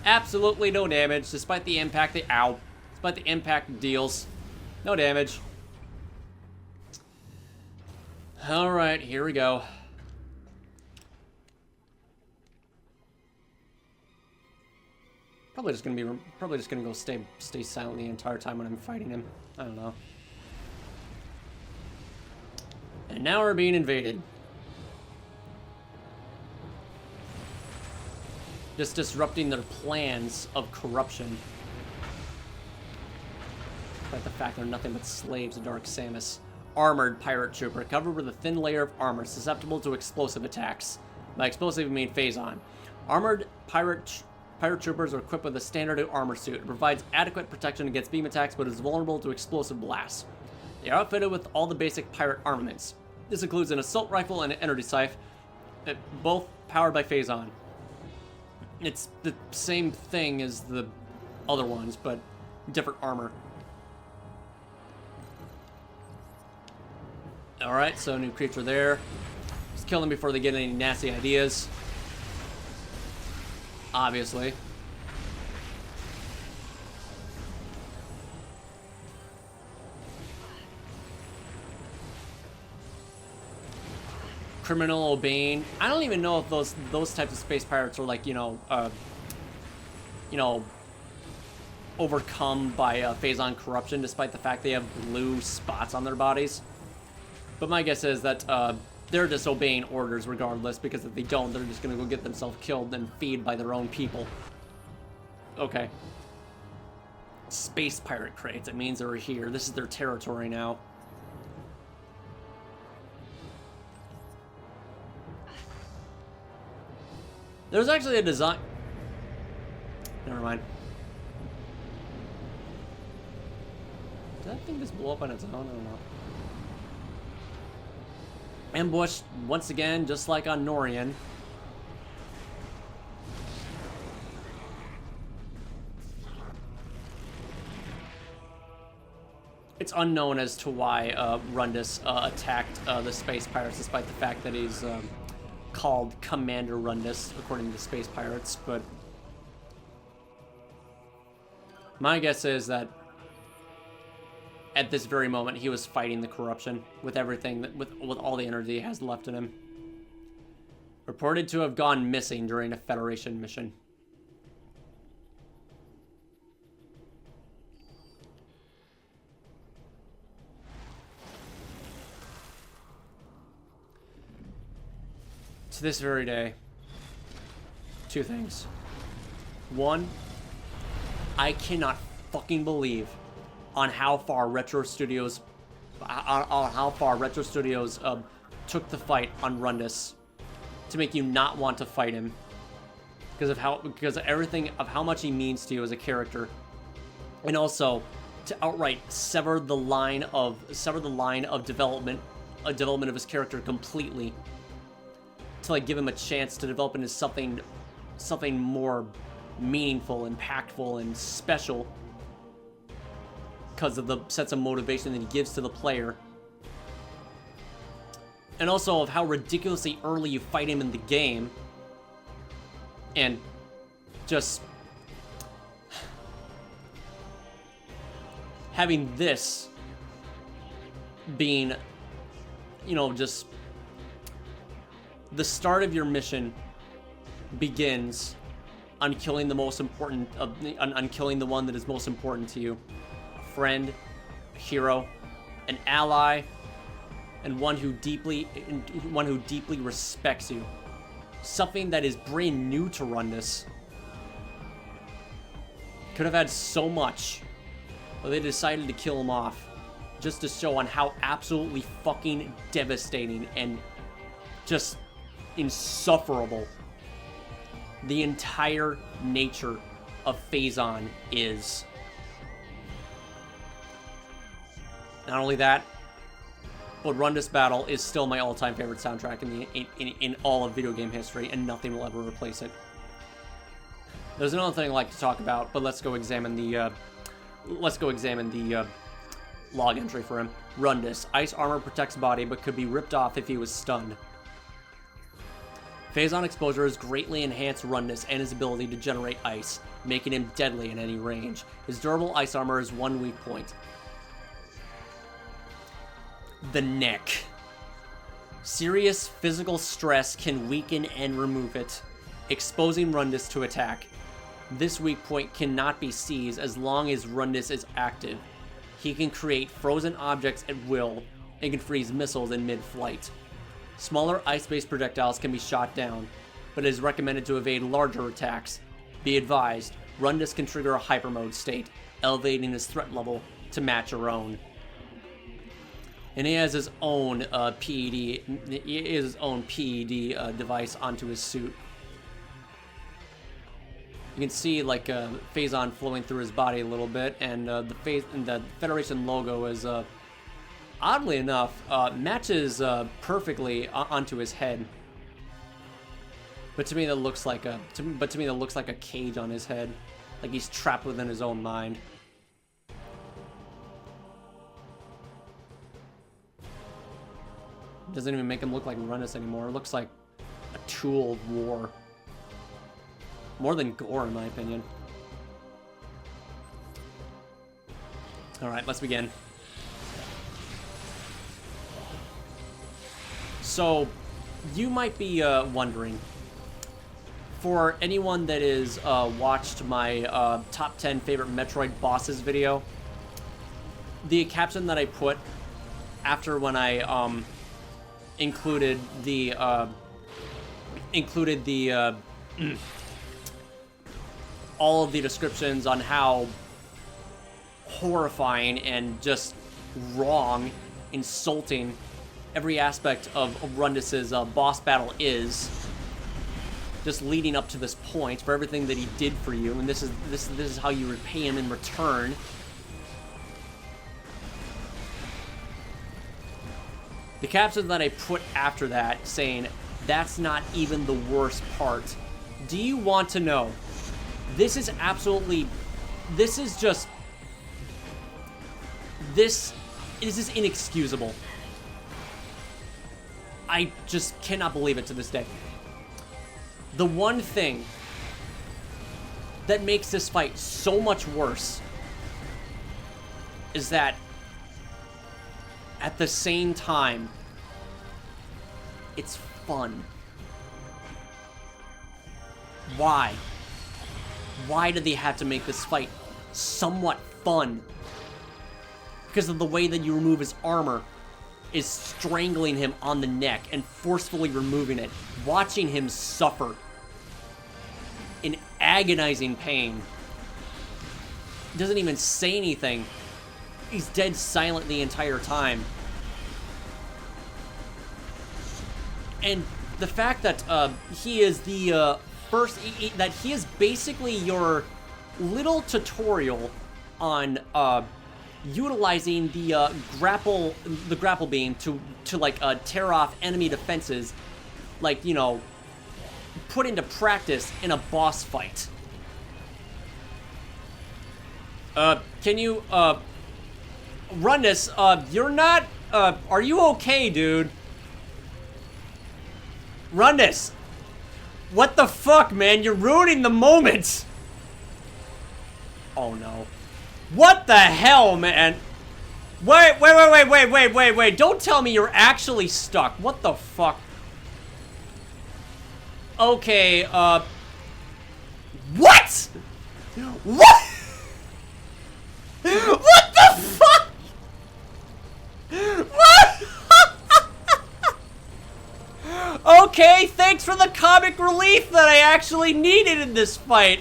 S1: Absolutely no damage, despite the impact despite the impact deals. No damage. Alright, here we go. Probably just gonna go stay silent the entire time when I'm fighting him. I don't know. And now we're being invaded. Just disrupting their plans of corruption. Despite the fact they're nothing but slaves of Dark Samus. Armored pirate trooper, covered with a thin layer of armor, susceptible to explosive attacks. By explosive, I mean phazon. Armored pirate troopers are equipped with a standard armor suit. It provides adequate protection against beam attacks, but is vulnerable to explosive blasts. They are outfitted with all the basic pirate armaments. This includes an assault rifle and an energy scythe, both powered by phazon. It's the same thing as the other ones, but different armor. Alright, so new creature there. Just kill them before they get any nasty ideas. Obviously. Criminal Bane. I don't even know if those types of space pirates are like, overcome by phazon corruption, despite the fact they have blue spots on their bodies. But my guess is that they're just obeying orders regardless, because if they don't, they're just gonna go get themselves killed and feed by their own people. Okay. Space pirate crates. It means they're here. This is their territory now. There's actually a design... Never mind. Did that thing just blow up on its own? I don't know. Ambushed once again, just like on Norian. It's unknown as to why Rundus attacked the space pirates, despite the fact that he's called Commander Rundus, according to Space Pirates, but my guess is that at this very moment he was fighting the corruption with everything, with all the energy he has left in him. Reported to have gone missing during a Federation mission. To this very day, two things. One, I cannot fucking believe on how far Retro Studios took the fight on Rundus to make you not want to fight him because of everything of how much he means to you as a character, and also to outright sever the line of development of his character completely, to like give him a chance to develop into something more meaningful, impactful, and special because of the sense of motivation that he gives to the player. And also of how ridiculously early you fight him in the game. And just having this being, you know, just the start of your mission begins on killing the most important on killing the one that is most important to you. A friend, a hero, an ally, and one who deeply respects you. Something that is brand new to Rundus. Could have had so much, but they decided to kill him off just to show on how absolutely fucking devastating and just insufferable the entire nature of Phazon is. Not only that, but Rundus Battle is still my all-time favorite soundtrack in all of video game history, and nothing will ever replace it. There's another thing I'd like to talk about, but let's go examine the log entry for him. Rundus. Ice armor protects body, but could be ripped off if he was stunned. Phazon exposure has greatly enhanced Rundus and his ability to generate ice, making him deadly in any range. His durable ice armor is one weak point. The neck. Serious physical stress can weaken and remove it, exposing Rundus to attack. This weak point cannot be seized as long as Rundus is active. He can create frozen objects at will and can freeze missiles in mid-flight. Smaller ice-based projectiles can be shot down, but it is recommended to evade larger attacks. Be advised, Rundus can trigger a hyper mode state, elevating his threat level to match your own. And he has his own PED device onto his suit. You can see like Phazon flowing through his body a little bit, and the Federation logo is oddly enough matches perfectly onto his head. But to me that looks like a cage on his head, like he's trapped within his own mind. Doesn't even make him look like Rundus anymore. It looks like a tool of war. More than gore, in my opinion. Alright, let's begin. So, you might be wondering, for anyone that is watched my top 10 favorite Metroid bosses video, the caption that I put after when I included the all of the descriptions on how horrifying and just wrong, insulting every aspect of Rundus's boss battle is, just leading up to this point, for everything that he did for you, and this is how you repay him in return. The caption that I put after that saying, that's not even the worst part. Do you want to know? This is inexcusable. I just cannot believe it to this day. The one thing that makes this fight so much worse is that at the same time, it's fun. Why? Why did they have to make this fight somewhat fun? Because of the way that you remove his armor is strangling him on the neck and forcefully removing it. Watching him suffer in agonizing pain. Doesn't even say anything. He's dead silent the entire time. And the fact that he is the that he is basically your little tutorial on utilizing the grapple beam to like tear off enemy defenses, like, you know, put into practice in a boss fight. Can you run this? You're not. Are you okay, dude? Run this. What the fuck, man? You're ruining the moment. Oh no. What the hell, man? Wait. Don't tell me you're actually stuck. What the fuck? Okay, what? What? What the fuck? What? Okay, thanks for the comic relief that I actually needed in this fight.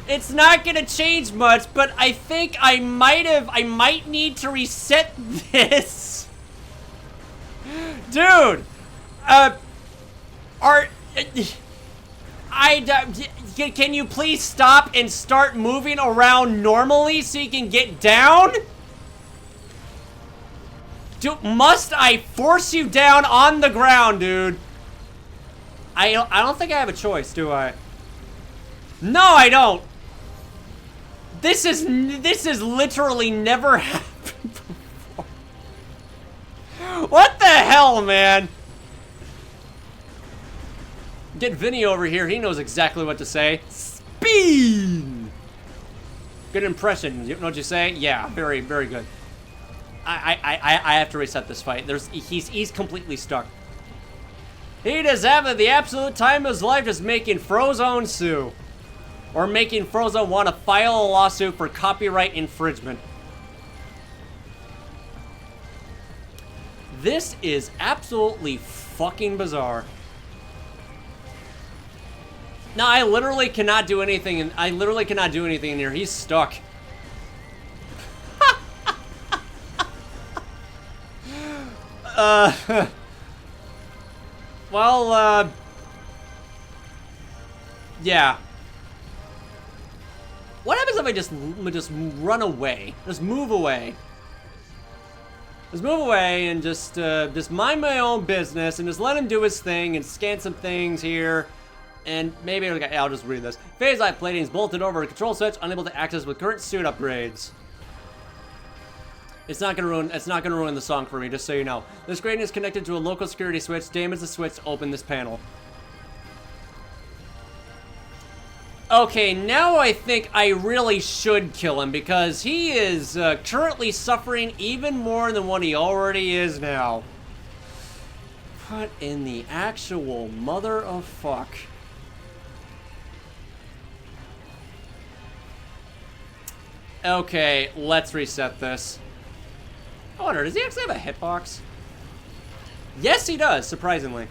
S1: It's not gonna change much, but I think I might need to reset this. Dude, can you please stop and start moving around normally so you can get down? Dude, must I force you down on the ground, dude? I don't think I have a choice, do I? No, I don't. This is literally never happened before. What the hell, man? Get Vinny over here. He knows exactly what to say. Speed. Good impression, don't you say? Yeah, very, very good. I have to reset this fight. He's completely stuck. He does have the absolute time of his life just making Frozone sue. Or making Frozone want to file a lawsuit for copyright infringement. This is absolutely fucking bizarre. No, I literally cannot do anything, and I literally cannot do anything in here. He's stuck. Well, yeah. What happens if I just run away? Just move away. Just move away and just mind my own business and just let him do his thing and scan some things here. And maybe I'll just read this. Phase light plating is bolted over a control switch, unable to access with current suit upgrades. It's not gonna ruin the song for me, just so you know. This grating is connected to a local security switch. Damage the switch to open this panel. Okay, now I think I really should kill him because he is currently suffering even more than what he already is now. What in the actual mother of fuck? Okay, let's reset this. I wonder, does he actually have a hitbox? Yes, he does, surprisingly.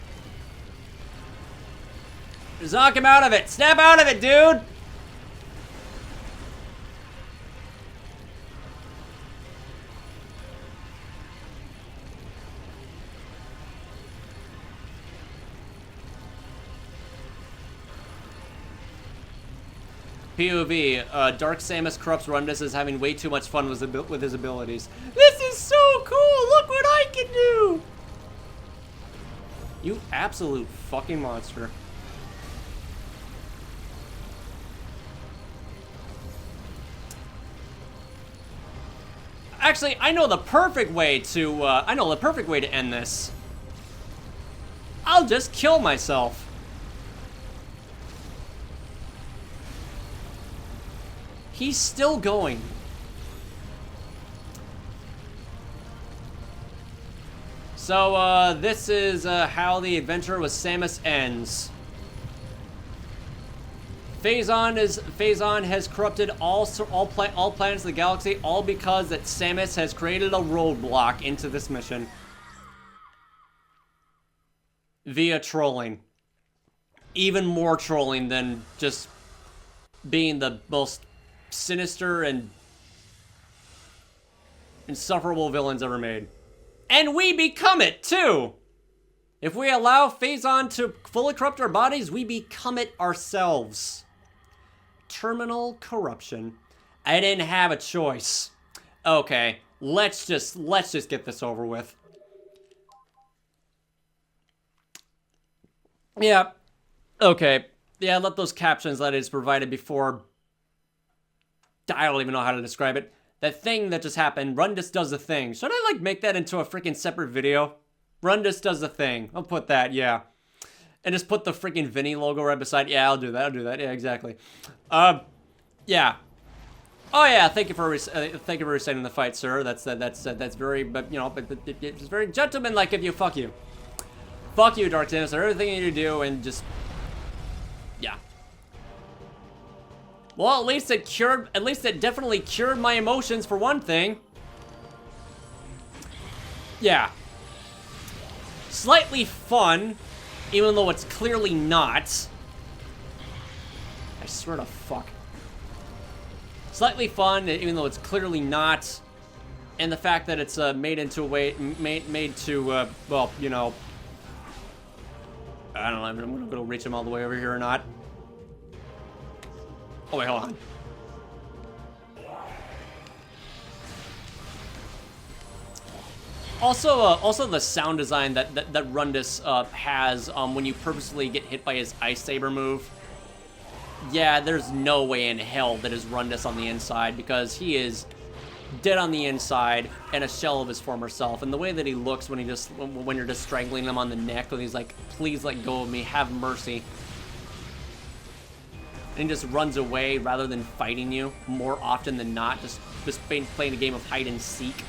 S1: Just knock him out of it. Snap out of it, dude! POV, Dark Samus corrupts Rundus is having way too much fun with his abilities. This is so cool! Look what I can do! You absolute fucking monster. Actually, I know the perfect way to end this. I'll just kill myself. He's still going. So, this is how the adventure with Samus ends. Phazon has corrupted all planets of the galaxy, all because that Samus has created a roadblock into this mission via trolling. Even more trolling than just being the most sinister and insufferable villains ever made. And we become it too! If we allow Phazon to fully corrupt our bodies, we become it ourselves. Terminal corruption. I didn't have a choice. Okay, let's just get this over with. Yeah. Okay. Yeah, let those captions that is provided before. I don't even know how to describe it. That thing that just happened, Rundus does a thing. Should I, like, make that into a freaking separate video? Rundus does a thing. I'll put that, yeah. And just put the freaking Vinny logo right beside. Yeah, I'll do that. Yeah, exactly. Yeah. Oh yeah, thank you for reciting the fight, sir. That's very, but you know, but it's very gentlemanlike of you. Fuck you. Fuck you, Dark Samus, for everything you do, and just, yeah. Well, at least it definitely cured my emotions for one thing. Yeah. Slightly fun, even though it's clearly not. I swear to fuck. Slightly fun, even though it's clearly not. And the fact that it's made into a way, made to, well, you know, I don't know, I'm gonna reach him all the way over here or not. Oh wait, hold on. Also the sound design that Rundus has when you purposely get hit by his Ice Saber move. Yeah, there's no way in hell that is Rundus on the inside, because he is dead on the inside and a shell of his former self. And the way that he looks when you're just strangling him on the neck, when he's like, "Please let go of me, have mercy." And he just runs away rather than fighting you more often than not, just playing a game of hide and seek.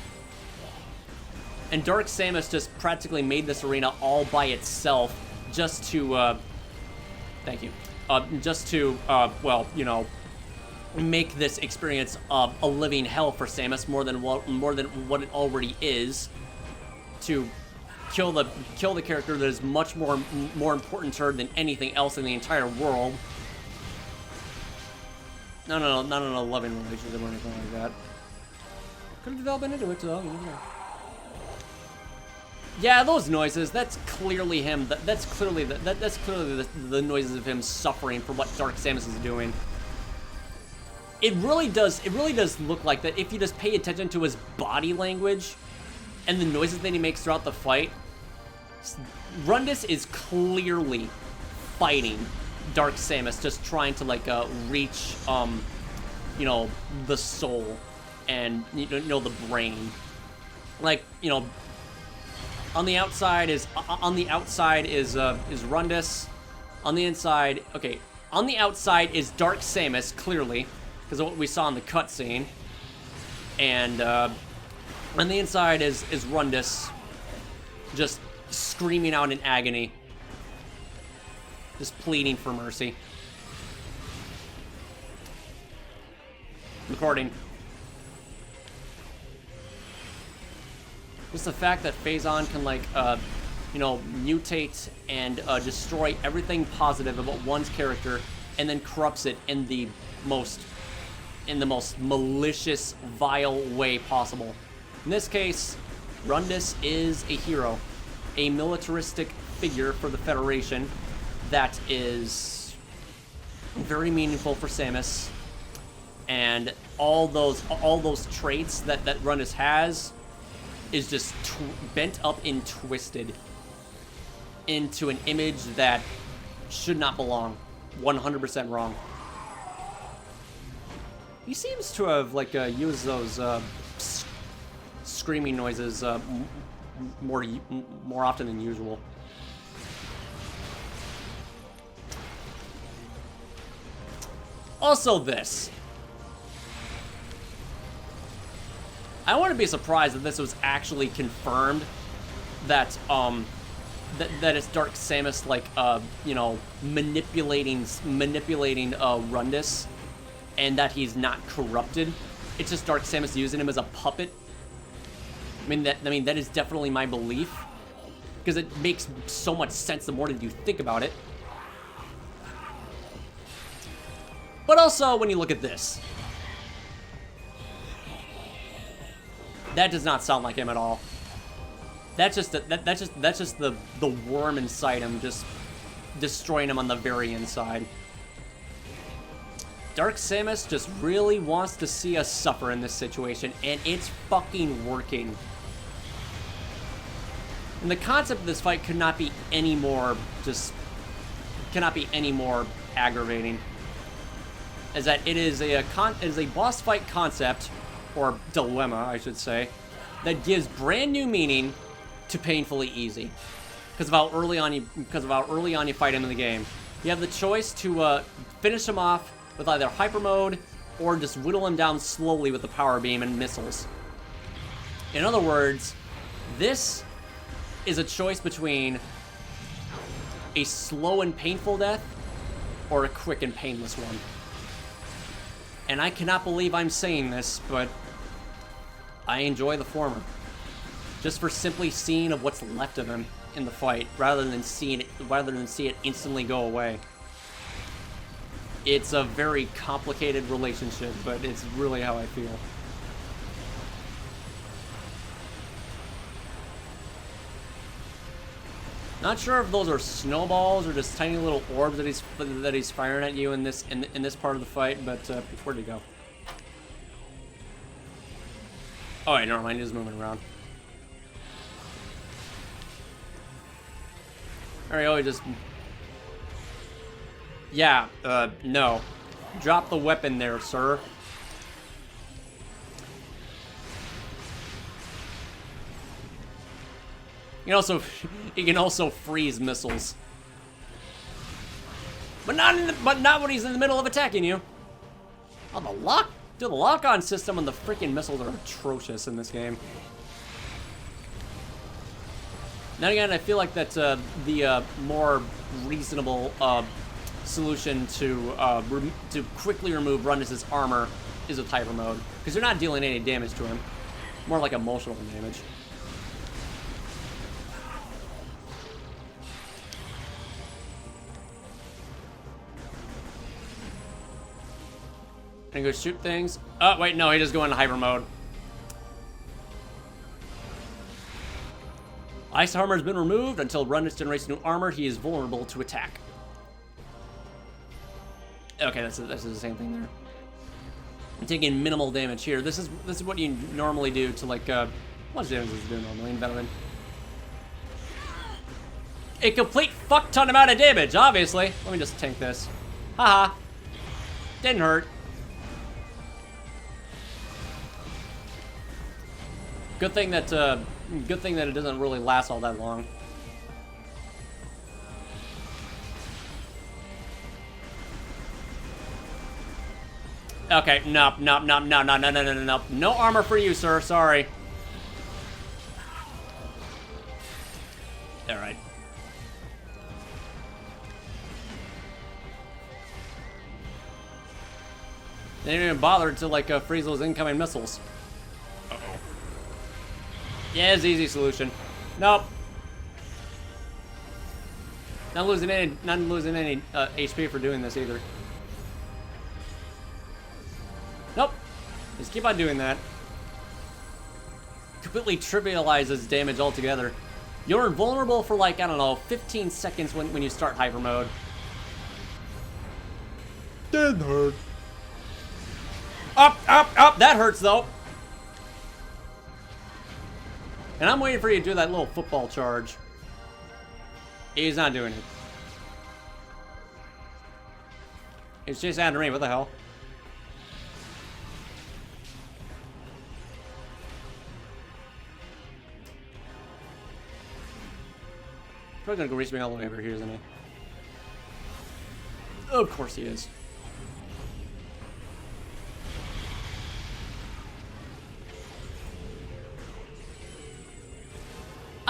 S1: And Dark Samus just practically made this arena all by itself just to, thank you, just to, well, you know, make this experience a living hell for Samus more than what it already is, to kill the character that is much more important to her than anything else in the entire world. No, not an 11 relationship or anything like that. Could have developed into it, though. You know. Yeah, those noises. That's clearly him. That's clearly the noises of him suffering for what Dark Samus is doing. It really does look like that if you just pay attention to his body language and the noises that he makes throughout the fight. Rundus is clearly fighting Dark Samus, just trying to like reach you know, the soul and you know, the brain. Like, you know, on the outside is Rundus. On the inside, okay, on the outside is Dark Samus, clearly, because of what we saw in the cutscene. And on the inside is Rundus, just screaming out in agony, just pleading for mercy. Recording. Just the fact that Phazon can, like, you know, mutate and destroy everything positive about one's character, and then corrupts it in the most malicious, vile way possible. In this case, Rundus is a hero, a militaristic figure for the Federation that is very meaningful for Samus, and all those traits that Rundus has is just bent up and twisted into an image that should not belong. 100% wrong. He seems to have like used those screaming noises more often than usual. Also this. I wouldn't be surprised if this was actually confirmed that that it's Dark Samus like you know, manipulating Rundus, and that he's not corrupted. It's just Dark Samus using him as a puppet. I mean that is definitely my belief, because it makes so much sense the more that you think about it. But also when you look at this, that does not sound like him at all. That's just the worm inside him, just destroying him on the very inside. Dark Samus just really wants to see us suffer in this situation, and it's fucking working. And the concept of this fight could not be any more aggravating. Is that it is a boss fight concept, or dilemma, I should say, that gives brand new meaning to painfully easy, because of how early on you fight him in the game. You have the choice to finish him off with either hyper mode or just whittle him down slowly with the power beam and missiles. In other words, this is a choice between a slow and painful death or a quick and painless one. And I cannot believe I'm saying this, but I enjoy the former. Just for simply seeing of what's left of him in the fight, rather than see it instantly go away. It's a very complicated relationship, but it's really how I feel. Not sure if those are snowballs or just tiny little orbs that he's firing at you in this part of the fight, but where'd he go? Oh wait, never mind, he's moving around. Alright, oh, he just... Yeah, no. Drop the weapon there, sir. You can also freeze missiles. But not when he's in the middle of attacking you. Oh, the lock-on system on the freaking missiles are atrocious in this game. Then again, I feel like that's the more reasonable solution to quickly remove Rundus' armor is with hyper mode, because you're not dealing any damage to him. More like emotional damage. Can I go shoot things? Oh, wait, no, he just go into hyper mode. Ice armor has been removed. Until Rundus generates new armor, he is vulnerable to attack. Okay, that's the same thing there. I'm taking minimal damage here. This is what you normally do to, like, how much damage does it do normally in Veteran? A complete fuck ton amount of damage, obviously. Let me just tank this. Haha. Didn't hurt. Good thing that it doesn't really last all that long. Okay, no. No armor for you, sir. Sorry. All right. They didn't even bother to, like, freeze those incoming missiles. Uh-oh. Yeah, it's an easy solution. Nope. Not losing any HP for doing this either. Nope. Just keep on doing that. Completely trivializes damage altogether. You're invulnerable for, like, I don't know, 15 seconds when you start hyper mode. Didn't hurt. Up! That hurts, though. And I'm waiting for you to do that little football charge. He's not doing it. He's chasing after me. What the hell? Probably gonna go reach me all the way over here, isn't he? Of course he is.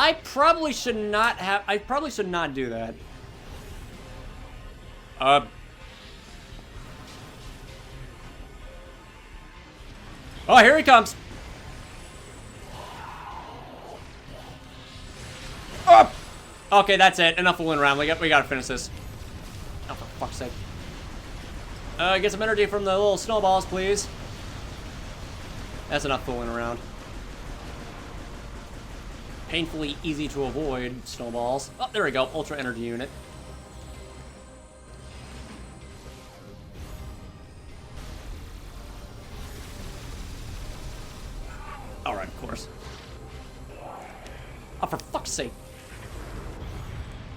S1: I probably should not have... I probably should not do that. Oh, here he comes. Oh! Okay, that's it. Enough fooling around. We gotta finish this. Oh, for fuck's sake. Get some energy from the little snowballs, please. That's enough fooling around. Painfully easy to avoid snowballs. Oh, there we go. Ultra energy unit. Alright, of course. Oh, for fuck's sake.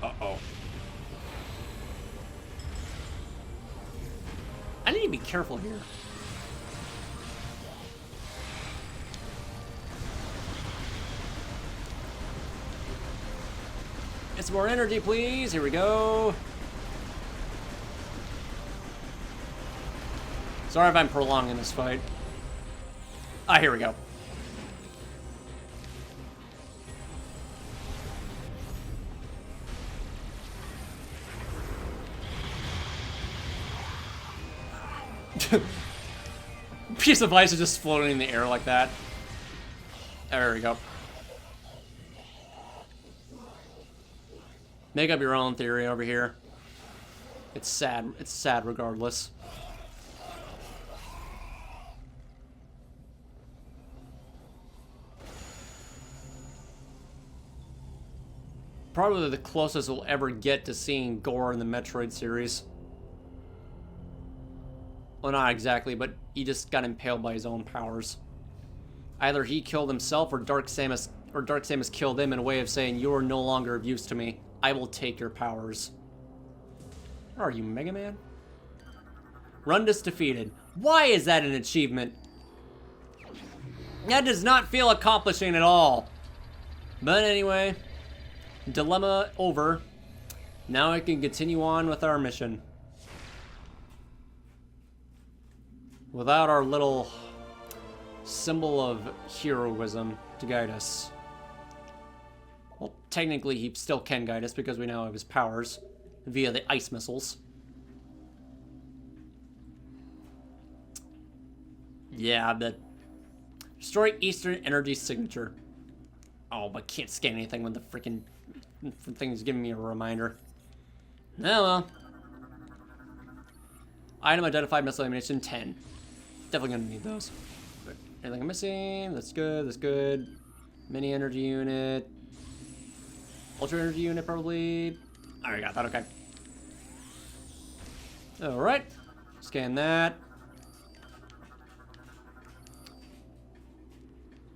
S1: Uh-oh. I need to be careful here. Get some more energy, please. Here we go. Sorry if I'm prolonging this fight. Ah, here we go. Piece of ice is just floating in the air like that. There we go. Make up your own theory over here. It's sad. It's sad regardless. Probably the closest we'll ever get to seeing gore in the Metroid series. Well, not exactly, but he just got impaled by his own powers. Either he killed himself or Dark Samus killed him in a way of saying, "You are no longer of use to me. I will take your powers." Where are you, Mega Man? Rundus defeated. Why is that an achievement? That does not feel accomplishing at all. But anyway, dilemma over. Now I can continue on with our mission. Without our little symbol of heroism to guide us. Well, technically he still can guide us because we now have his powers via the ice missiles. Yeah, the destroy Eastern Energy Signature. Oh, but can't scan anything when the freaking thing's giving me a reminder. Oh well. Item identified, missile ammunition 10. Definitely gonna need those. Anything I'm missing? That's good, that's good. Mini energy unit. Ultra energy unit, probably. I already got that, okay. Alright. Scan that.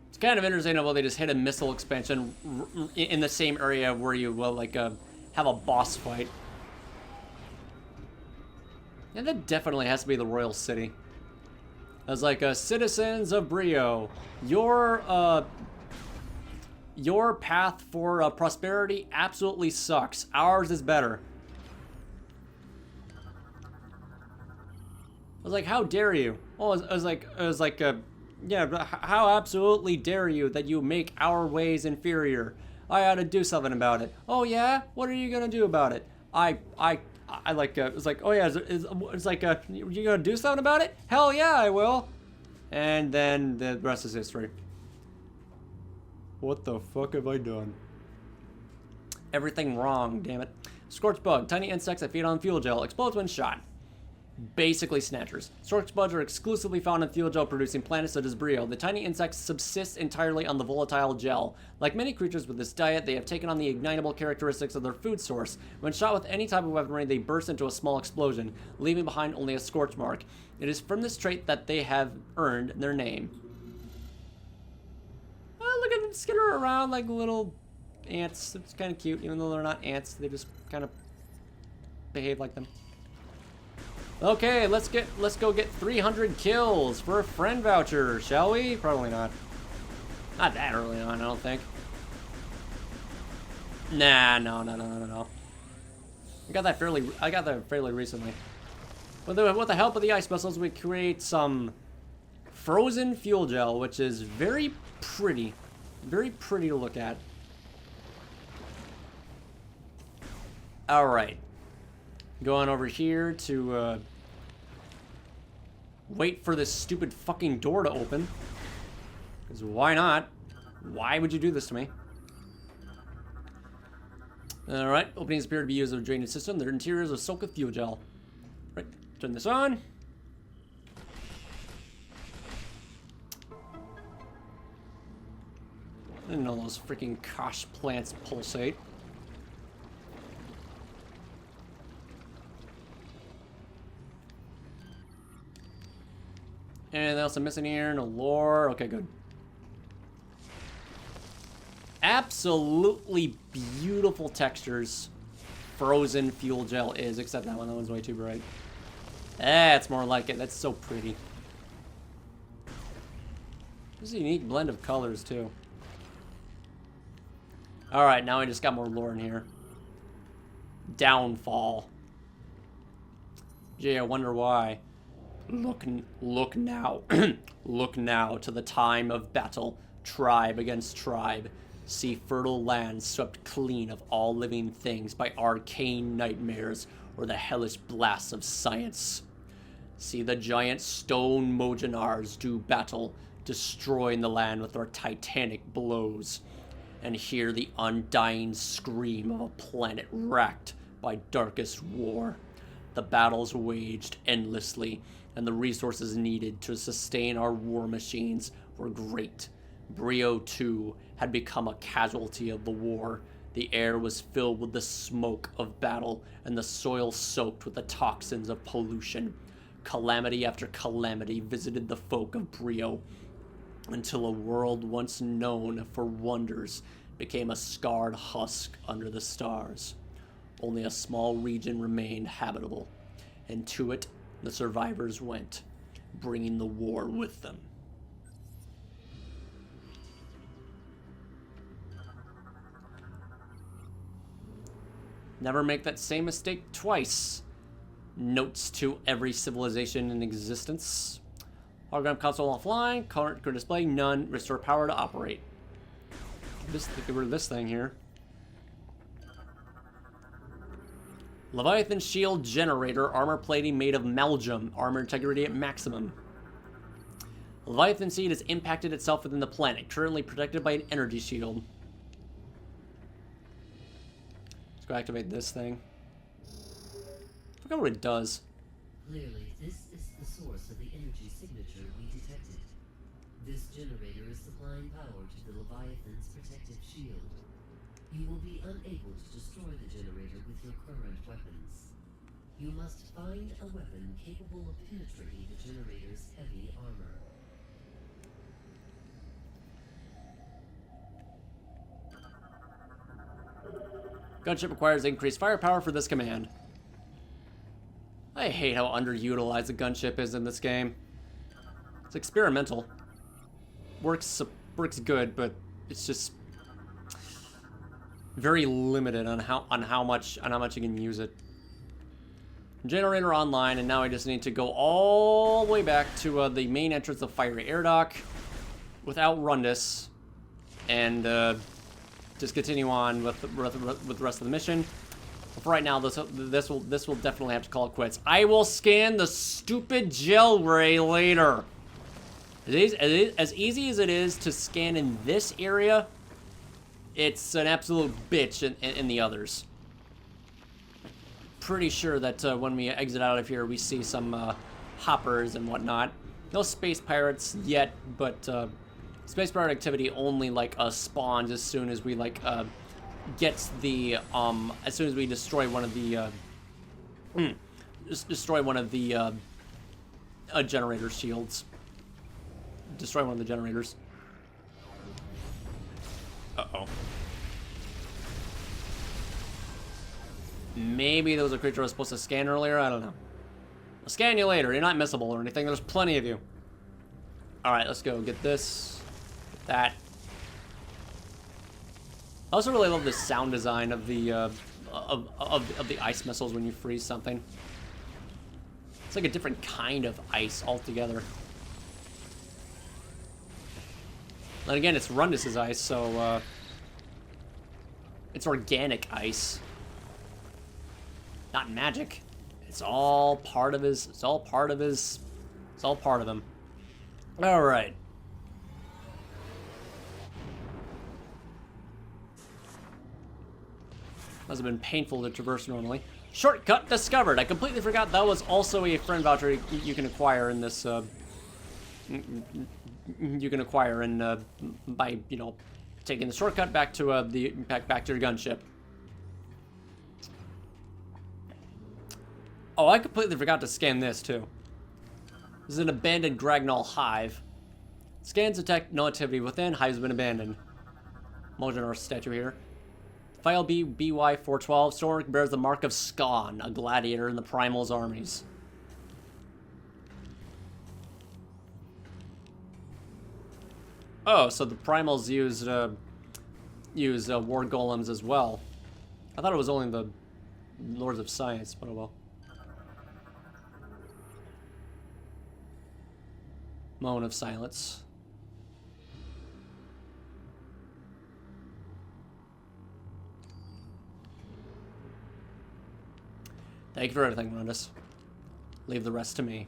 S1: It's kind of interesting how well they just hit a missile expansion in the same area where you will, like, have a boss fight. And that definitely has to be the Royal City. As like, citizens of Brio, your path for prosperity absolutely sucks. Ours is better. I was like, how dare you? Oh, I was like, yeah, but how absolutely dare you that you make our ways inferior? I ought to do something about it. Oh yeah? What are you gonna do about it? I like, it's like, oh yeah, it's like, you gonna do something about it? Hell yeah, I will. And then the rest is history. What the fuck have I done? Everything wrong, damn it. Scorch bug, tiny insects that feed on fuel gel, explodes when shot. Basically snatchers. Scorch bugs are exclusively found on fuel gel producing planets such as Brio. The tiny insects subsist entirely on the volatile gel. Like many creatures with this diet, they have taken on the ignitable characteristics of their food source. When shot with any type of weaponry, they burst into a small explosion, leaving behind only a scorch mark. It is from this trait that they have earned their name. Oh, look at them skitter around like little ants. It's kind of cute, even though they're not ants. They just kind of behave like them. Okay, let's go get 300 kills for a friend voucher, shall we? Probably not. Not that early on, I don't think. Nah, no. I got that fairly recently. With the help of the ice missiles, we create some frozen fuel gel, which is very pretty to look at. Alright. Going over here to wait for this stupid fucking door to open. Because why not? Why would you do this to me? Alright, openings appear to be used of a drainage system. Their interiors are soaked with fuel gel. Right, turn this on. I didn't know those freaking kosh plants pulsate. Anything else I'm missing here? No lore. Okay, good. Absolutely beautiful textures. Frozen fuel gel is, except that one. That one's way too bright. That's more like it. That's so pretty. This is a unique blend of colors, too. Alright, now I just got more lore in here. Downfall. Gee, I wonder why. Look now. Look now to the time of battle. Tribe against tribe. See fertile lands swept clean of all living things by arcane nightmares or the hellish blasts of science. See the giant stone Mojanars do battle, destroying the land with their titanic blows. And hear the undying scream of a planet racked by darkest war. The battles waged endlessly, and the resources needed to sustain our war machines were great. Brio, too, had become a casualty of the war. The air was filled with the smoke of battle, and the soil soaked with the toxins of pollution. Calamity after calamity visited the folk of Brio, until a world once known for wonders became a scarred husk under the stars. Only a small region remained habitable, and to it the survivors went, bringing the war with them. Never make that same mistake twice. Notes to every civilization in existence. Hologram console offline. Current display none. Restore power to operate. Get rid of this thing here. Leviathan shield generator. Armor plating made of malgem. Armor integrity at maximum. Leviathan seed has impacted itself within the planet. Currently protected by an energy shield. Let's go activate this thing. I forgot what it does.
S2: Clearly, this is the source of the energy signature we detected. This generator is supplying power to the Leviathan's protective shield. You will be unable to destroy the generator with your current weapons. You must find a weapon capable of penetrating the generator's heavy armor.
S1: Gunship requires increased firepower for this command. I hate how underutilized the gunship is in this game. It's experimental. Works good, but it's just very limited on how much you can use it. Generator online, and now I just need to go all the way back to the main entrance of Fiery Air Dock without Rundus, and just continue on with the rest of the mission. But for right now, this will definitely have to call it quits. I will scan the stupid gel ray later. As easy as it is to scan in this area, it's an absolute bitch in the others. Pretty sure that when we exit out of here, we see some hoppers and whatnot. No space pirates yet, but space pirate activity only spawns as soon as we gets the as soon as we destroy one of the generator shields. Destroy one of the generators. Uh-oh. Maybe there was a creature I was supposed to scan earlier. I don't know. I'll scan you later. You're not missable or anything. There's plenty of you. Alright, let's go. Get this. Get that. I also really love the sound design of the of the ice missiles when you freeze something. It's like a different kind of ice altogether. And again, it's Rundus's ice, so it's organic ice. Not magic. It's all part of his. It's all part of his. It's all part of him. All right. Must have been painful to traverse normally. Shortcut discovered. I completely forgot that was also a friend voucher you can acquire in this. You can acquire in by taking the shortcut back to back to your gunship. Oh, I completely forgot to scan this too. This is an abandoned Gragnall hive. Scans detect no activity within. Hive's been abandoned. Mojonar statue here. File B BY412. Stork bears the mark of Skan, a gladiator in the Primal's armies. Oh, so the Primals use war golems as well. I thought it was only the Lords of Science, but oh well. Moment of silence. Thank you for everything, Rundus. Leave the rest to me.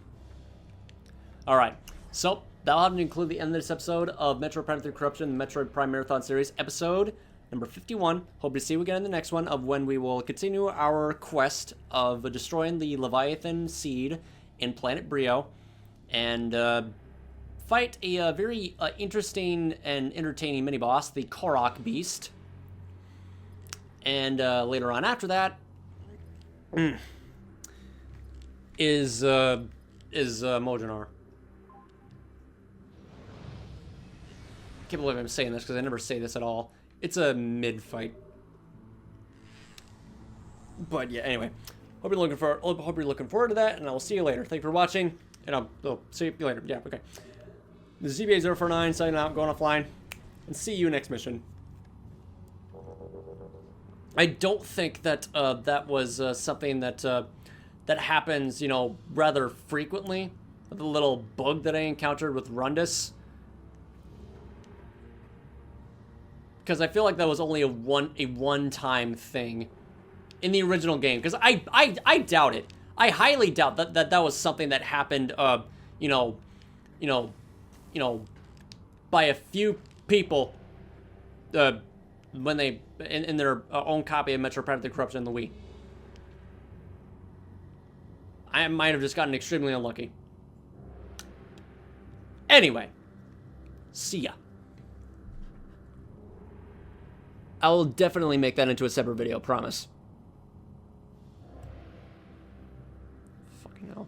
S1: Alright, so that'll have to include the end of this episode of Metroid Prime 3 Corruption, the Metroid Prime Marathon Series, episode number 51. Hope to see you again in the next one, of when we will continue our quest of destroying the Leviathan seed in Planet Brio, and fight a very interesting and entertaining mini-boss, the Korok Beast. And later on after that, is Mojonar. I can't believe I'm saying this because I never say this at all. It's a mid-fight. But yeah, anyway. Hope you're looking forward to that, and I will see you later. Thank you for watching, and I'll see you later. Yeah, okay. This is ZBA049 signing out, going offline, and see you next mission. I don't think that that was something that that happens, rather frequently. The little bug that I encountered with Rundus. Because I feel like that was only a one-time thing in the original game. Because I doubt it. I highly doubt that was something that happened, by a few people when they in their own copy of Metroid Prime 3 Corruption in the Wii. I might have just gotten extremely unlucky. Anyway, see ya. I will definitely make that into a separate video, promise. Fucking hell.